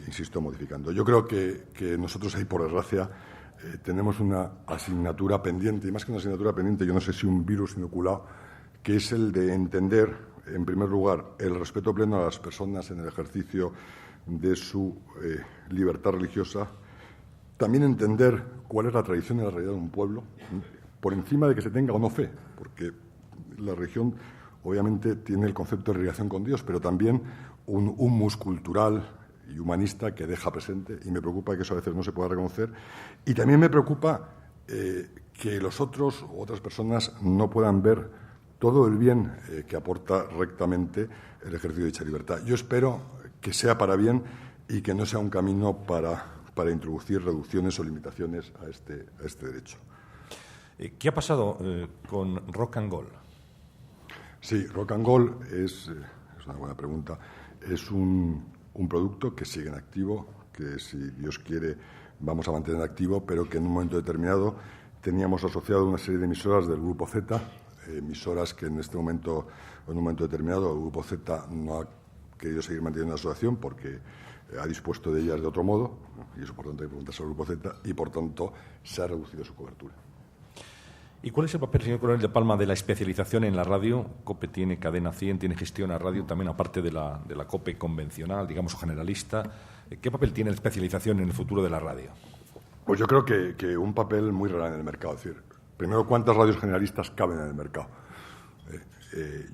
insisto, modificando. Yo creo que nosotros ahí, por desgracia, tenemos una asignatura pendiente, y más que una asignatura pendiente, yo no sé si un virus inoculado, que es el de entender, en primer lugar, el respeto pleno a las personas en el ejercicio de su libertad religiosa. También entender cuál es la tradición y la realidad de un pueblo, por encima de que se tenga o no fe, porque la religión obviamente tiene el concepto de relación con Dios, pero también un humus cultural y humanista que deja presente, y me preocupa que eso a veces no se pueda reconocer. Y también me preocupa que los otros u otras personas no puedan ver todo el bien que aporta rectamente el ejercicio de dicha libertad. Yo espero que sea para bien y que no sea un camino para introducir reducciones o limitaciones a este derecho. ¿Qué ha pasado con Rock and Gold? Sí, Rock and Gold es una buena pregunta. Es un producto que sigue en activo, que si Dios quiere vamos a mantener en activo, pero que en un momento determinado teníamos asociado una serie de emisoras del Grupo Z, emisoras que en un momento determinado, el Grupo Z no ha querido seguir manteniendo la asociación porque ha dispuesto de ellas de otro modo, y eso por tanto hay que preguntarse al Grupo Z, y por tanto se ha reducido su cobertura. ¿Y cuál es el papel, señor Coronel de Palma, de la especialización en la radio? COPE tiene Cadena 100, tiene gestión a radio, también aparte de la COPE convencional, digamos, generalista. ¿Qué papel tiene la especialización en el futuro de la radio? Pues yo creo que un papel muy real en el mercado. Es decir, primero, ¿cuántas radios generalistas caben en el mercado?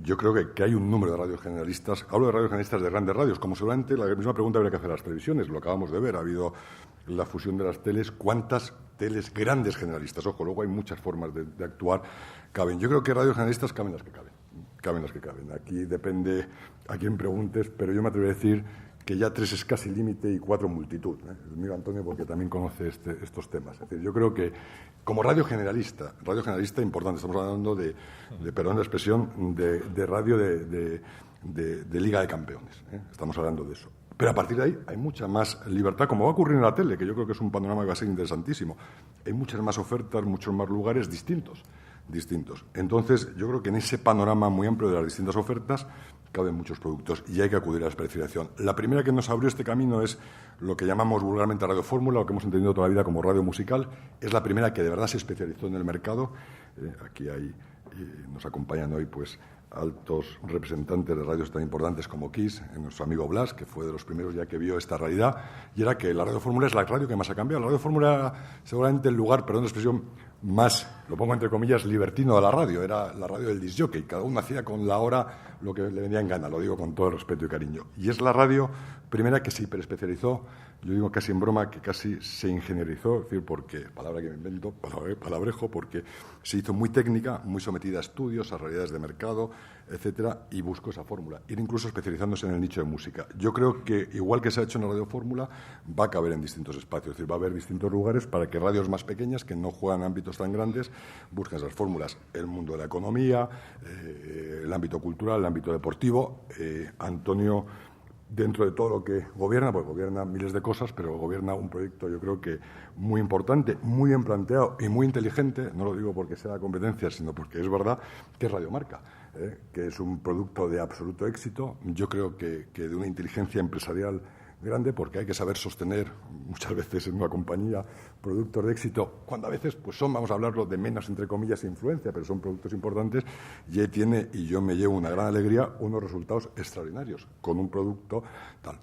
Yo creo que hay un número de radios generalistas. Hablo de radios generalistas de grandes radios, como seguramente la misma pregunta habría que hacer a las televisiones. Lo acabamos de ver, ha habido la fusión de las teles. ¿Cuántas teles grandes generalistas? Ojo, luego hay muchas formas de actuar. Caben. Yo creo que radios generalistas caben las que caben. Caben las que caben. Aquí depende a quién preguntes, pero yo me atrevo a decir que ya 3 es casi límite y 4 multitud. Miro a Antonio porque también conoce estos temas. Es decir, yo creo que como radio generalista importante, estamos hablando de perdón la expresión, de radio de Liga de Campeones. Estamos hablando de eso. Pero a partir de ahí hay mucha más libertad, como va a ocurrir en la tele, que yo creo que es un panorama que va a ser interesantísimo. Hay muchas más ofertas, muchos más lugares distintos. Entonces, yo creo que en ese panorama muy amplio de las distintas ofertas caben muchos productos y hay que acudir a la especialización. La primera que nos abrió este camino es lo que llamamos vulgarmente Radio Fórmula, lo que hemos entendido toda la vida como radio musical. Es la primera que de verdad se especializó en el mercado. Aquí nos acompañan hoy pues altos representantes de radios tan importantes como Kiss, nuestro amigo Blas, que fue de los primeros ya que vio esta realidad, y era que la Radio Fórmula es la radio que más ha cambiado. La Radio Fórmula era seguramente el lugar, perdón la expresión, más, lo pongo entre comillas, libertino de la radio. Era la radio del discjockey. Cada uno hacía con la hora lo que le venía en gana, lo digo con todo el respeto y cariño. Y es la radio primera que se hiperespecializó Yo digo casi en broma que casi se ingenierizó, es decir, porque, palabra que me invento, palabrejo, porque se hizo muy técnica, muy sometida a estudios, a realidades de mercado, etcétera, y buscó esa fórmula, ir incluso especializándose en el nicho de música. Yo creo que, igual que se ha hecho en la Radio Fórmula, va a caber en distintos espacios, es decir, va a haber distintos lugares para que radios más pequeñas, que no juegan ámbitos tan grandes, busquen esas fórmulas. El mundo de la economía, el ámbito cultural, el ámbito deportivo. Antonio, dentro de todo lo que gobierna, pues gobierna miles de cosas, pero gobierna un proyecto, yo creo que muy importante, muy bien planteado y muy inteligente, no lo digo porque sea la competencia, sino porque es verdad, que es Radio Marca, que es un producto de absoluto éxito, yo creo que de una inteligencia empresarial grande, porque hay que saber sostener muchas veces en una compañía productos de éxito, cuando a veces pues son, vamos a hablarlo, de menos, entre comillas, influencia, pero son productos importantes, y ahí tiene, y yo me llevo una gran alegría, unos resultados extraordinarios con un producto tal.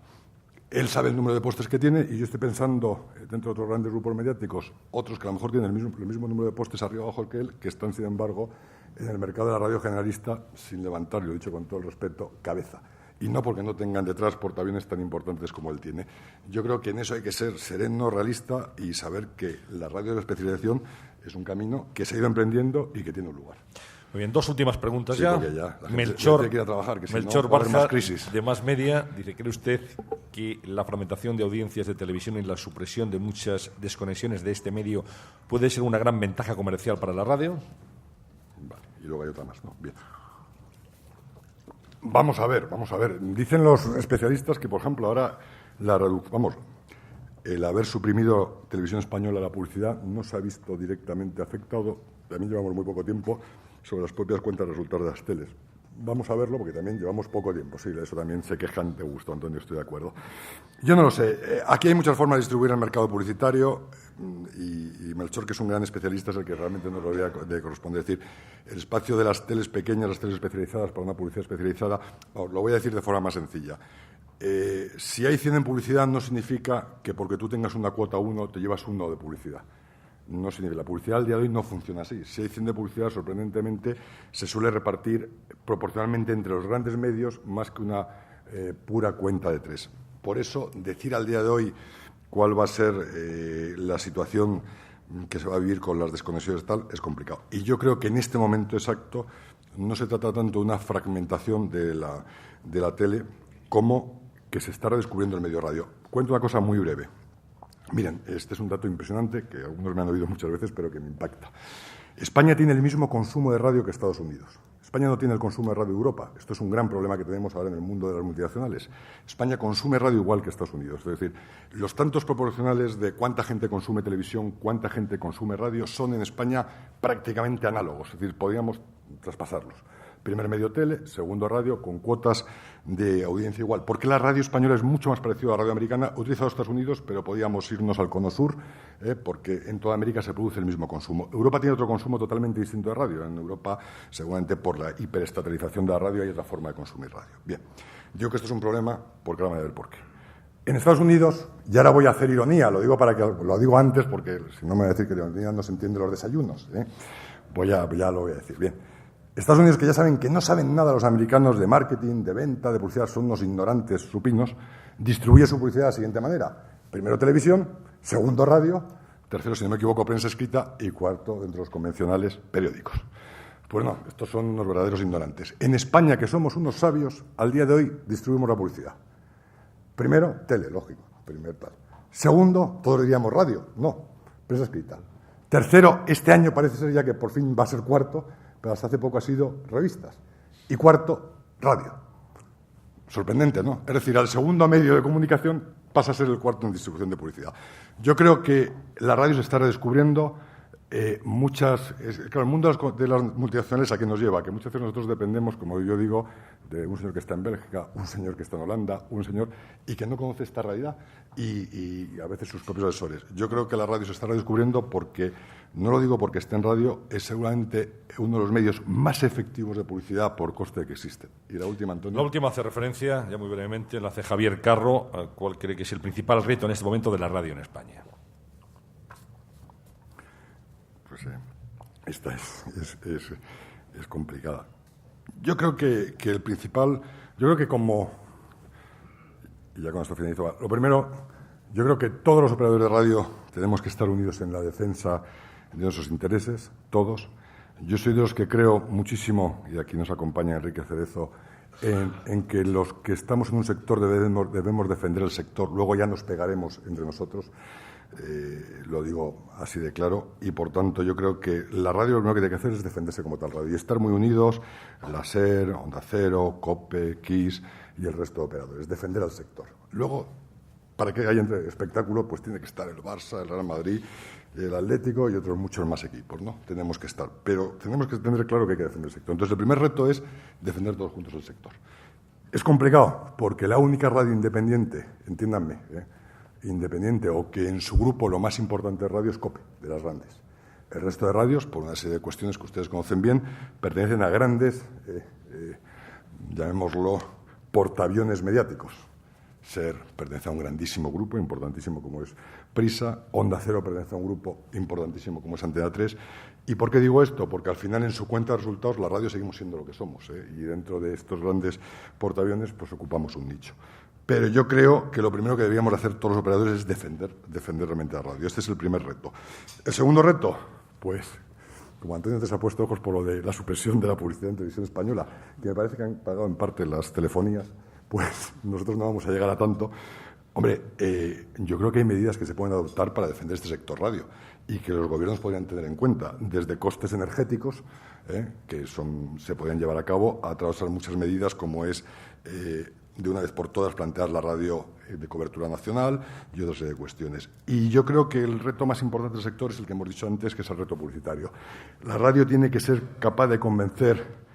Él sabe el número de postes que tiene, y yo estoy pensando, dentro de otros grandes grupos mediáticos, otros que a lo mejor tienen el mismo número de postes arriba abajo que él, que están, sin embargo, en el mercado de la radio generalista, sin levantar, lo he dicho con todo el respeto, cabeza. Y no porque no tengan detrás portaaviones tan importantes como él tiene. Yo creo que en eso hay que ser sereno, realista y saber que la radio de la especialización es un camino que se ha ido emprendiendo y que tiene un lugar. Muy bien, dos últimas preguntas sí, ya. Porque ya Melchor, tiene que ir a trabajar, que si Melchor no, va a haber Barja, más crisis. de Más Media, dice: ¿cree usted que la fragmentación de audiencias de televisión y la supresión de muchas desconexiones de este medio puede ser una gran ventaja comercial para la radio? Vale, y luego hay otra más, ¿no? Bien. Vamos a ver. Dicen los especialistas que, por ejemplo, ahora el haber suprimido Televisión Española la publicidad no se ha visto directamente afectado, también llevamos muy poco tiempo, sobre las propias cuentas de resultados de las teles. Vamos a verlo porque también llevamos poco tiempo. Sí, de eso también se quejan de gusto, Antonio, estoy de acuerdo. Yo no lo sé. Aquí hay muchas formas de distribuir el mercado publicitario y Melchor, que es un gran especialista, es el que realmente nos lo debería de corresponder. Es decir, el espacio de las teles pequeñas, las teles especializadas para una publicidad especializada, lo voy a decir de forma más sencilla. Si hay 100 en publicidad no significa que porque tú tengas una cuota 1 te llevas 1 de publicidad. No significa. La publicidad al día de hoy no funciona así. Si hay 100 de publicidad, sorprendentemente, se suele repartir proporcionalmente entre los grandes medios más que una pura cuenta de 3. Por eso, decir al día de hoy cuál va a ser la situación que se va a vivir con las desconexiones tal es complicado. Y yo creo que en este momento exacto no se trata tanto de una fragmentación de la tele como que se está redescubriendo el medio radio. Cuento una cosa muy breve. Miren, este es un dato impresionante que algunos me han oído muchas veces, pero que me impacta. España tiene el mismo consumo de radio que Estados Unidos. España no tiene el consumo de radio de Europa. Esto es un gran problema que tenemos ahora en el mundo de las multinacionales. España consume radio igual que Estados Unidos. Es decir, los tantos proporcionales de cuánta gente consume televisión, cuánta gente consume radio, son en España prácticamente análogos. Es decir, podríamos traspasarlos. Primer medio tele, segundo radio, con cuotas de audiencia igual. Porque la radio española es mucho más parecida a la radio americana, utilizada en Estados Unidos, pero podíamos irnos al cono sur, porque en toda América se produce el mismo consumo. Europa tiene otro consumo totalmente distinto de radio. En Europa, seguramente por la hiperestatalización de la radio, hay otra forma de consumir radio. Bien, digo que esto es un problema porque ahora me voy a ver por qué. En Estados Unidos, y ahora voy a hacer ironía, lo digo antes porque si no me voy a decir que de ironía no se entienden los desayunos. Ya lo voy a decir. Bien. Estados Unidos, que ya saben que no saben nada los americanos de marketing, de venta, de publicidad, son unos ignorantes supinos, distribuye su publicidad de la siguiente manera. Primero televisión, segundo radio, tercero, si no me equivoco, prensa escrita y cuarto, dentro de los convencionales, periódicos. Pues no, estos son unos verdaderos ignorantes. En España, que somos unos sabios, al día de hoy distribuimos la publicidad. Primero, tele, lógico, primer tal. Segundo, todos diríamos radio, no, prensa escrita. Tercero, este año parece ser ya que por fin va a ser cuarto, pero hasta hace poco ha sido revistas. Y cuarto, radio. Sorprendente, ¿no? Es decir, al segundo medio de comunicación pasa a ser el cuarto en distribución de publicidad. Yo creo que la radio se está redescubriendo. Claro, el mundo de las multinacionales a qué nos lleva, que muchas veces nosotros dependemos, como yo digo, de un señor que está en Bélgica, un señor que está en Holanda, un señor y que no conoce esta realidad y a veces sus propios asesores. Yo creo que la radio se está redescubriendo porque, no lo digo porque esté en radio, es seguramente uno de los medios más efectivos de publicidad por coste que existen. Y la última, Antonio. La última hace referencia, ya muy brevemente, la hace Javier Carro, ¿cuál cree que es el principal reto en este momento de la radio en España? Esta es complicada. Yo creo que el principal, y ya con esto finalizo, lo primero, Yo creo que todos los operadores de radio tenemos que estar unidos en la defensa de nuestros intereses, todos. Yo soy de los que creo muchísimo, y aquí nos acompaña Enrique Cerezo, en que los que estamos en un sector debemos defender el sector. Luego ya nos pegaremos entre nosotros, lo digo así de claro, y por tanto yo creo que la radio lo primero que tiene que hacer es defenderse como tal radio y estar muy unidos, la SER, Onda Cero, COPE, KISS y el resto de operadores, defender al sector. Luego, para que haya espectáculo, pues tiene que estar el Barça, el Real Madrid, el Atlético y otros muchos más equipos, ¿no? Tenemos que estar, pero tenemos que tener claro que hay que defender el sector. Entonces, el primer reto es defender todos juntos el sector. Es complicado, porque la única radio independiente, entiéndanme, independiente o que en su grupo lo más importante de radio es COPE, de las grandes. El resto de radios, por una serie de cuestiones que ustedes conocen bien, pertenecen a grandes, llamémoslo, portaaviones mediáticos. SER pertenece a un grandísimo grupo, importantísimo como es Prisa, Onda Cero pertenece a un grupo importantísimo como es Antena 3. ¿Y por qué digo esto? Porque al final en su cuenta de resultados la radio seguimos siendo lo que somos, y dentro de estos grandes portaaviones pues ocupamos un nicho. Pero yo creo que lo primero que deberíamos hacer todos los operadores es defender realmente la radio. Este es el primer reto. El segundo reto, pues, como Antonio antes ha puesto ojos por lo de la supresión de la publicidad en televisión española, que me parece que han pagado en parte las telefonías, pues nosotros no vamos a llegar a tanto. Hombre, yo creo que hay medidas que se pueden adoptar para defender este sector radio y que los gobiernos podrían tener en cuenta, desde costes energéticos, que se podrían llevar a cabo, a atravesar muchas medidas como es, de una vez por todas, plantear la radio de cobertura nacional y otra serie de cuestiones. Y yo creo que el reto más importante del sector es el que hemos dicho antes, que es el reto publicitario. La radio tiene que ser capaz de convencer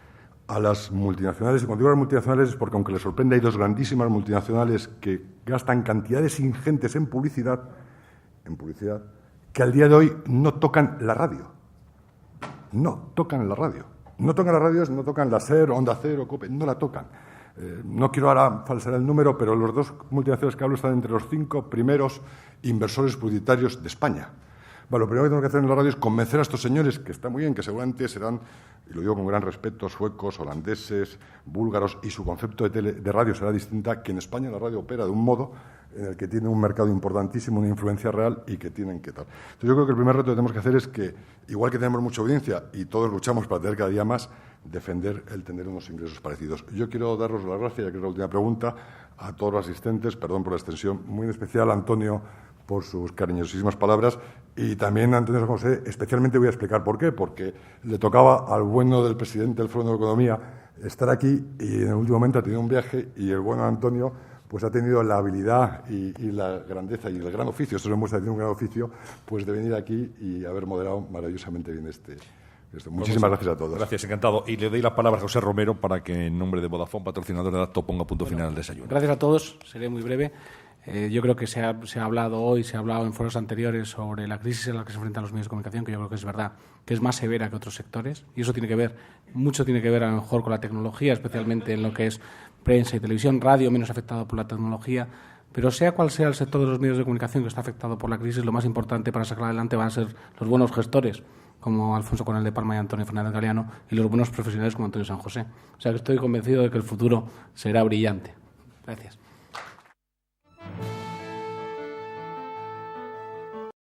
a las multinacionales, y cuando digo a las multinacionales es porque, aunque les sorprenda, hay dos grandísimas multinacionales que gastan cantidades ingentes en publicidad, que al día de hoy no tocan la radio. No tocan la radio. No tocan las radios, no tocan la SER, Onda Cero, COPE, no la tocan. No quiero ahora falsear el número, pero los dos multinacionales que hablo están entre los 5 primeros inversores publicitarios de España. Bueno, lo primero que tenemos que hacer en la radio es convencer a estos señores, que está muy bien, que seguramente serán, y lo digo con gran respeto, suecos, holandeses, búlgaros, y su concepto de radio será distinta, que en España la radio opera de un modo en el que tiene un mercado importantísimo, una influencia real y que tienen que tal. Entonces yo creo que el primer reto que tenemos que hacer es que, igual que tenemos mucha audiencia y todos luchamos para tener cada día más, defender el tener unos ingresos parecidos. Yo quiero daros las gracias, ya que es la última pregunta, a todos los asistentes, perdón por la extensión, muy en especial a Antonio por sus cariñosísimas palabras, y también a Antonio San José. Especialmente voy a explicar por qué, porque le tocaba al bueno del presidente del Foro de Economía estar aquí y en el último momento ha tenido un viaje, y el bueno Antonio pues ha tenido la habilidad y la grandeza y el gran oficio, esto lo muestra que tiene un gran oficio, pues de venir aquí y haber moderado maravillosamente bien esto. Muchísimas gracias a todos. Gracias, encantado. Y le doy la palabra a José Romero para que, en nombre de Vodafone, patrocinador de Acto, ponga punto final al desayuno. Gracias a todos, seré muy breve. Yo creo que se ha hablado hoy, se ha hablado en foros anteriores sobre la crisis en la que se enfrentan los medios de comunicación, que yo creo que es verdad, que es más severa que otros sectores, y eso mucho tiene que ver a lo mejor con la tecnología, especialmente en lo que es prensa y televisión, radio menos afectado por la tecnología, pero sea cual sea el sector de los medios de comunicación que está afectado por la crisis, lo más importante para sacar adelante van a ser los buenos gestores, como Alfonso Conel de Palma y Antonio Fernández Galeano, y los buenos profesionales como Antonio San José. O sea que estoy convencido de que el futuro será brillante. Gracias.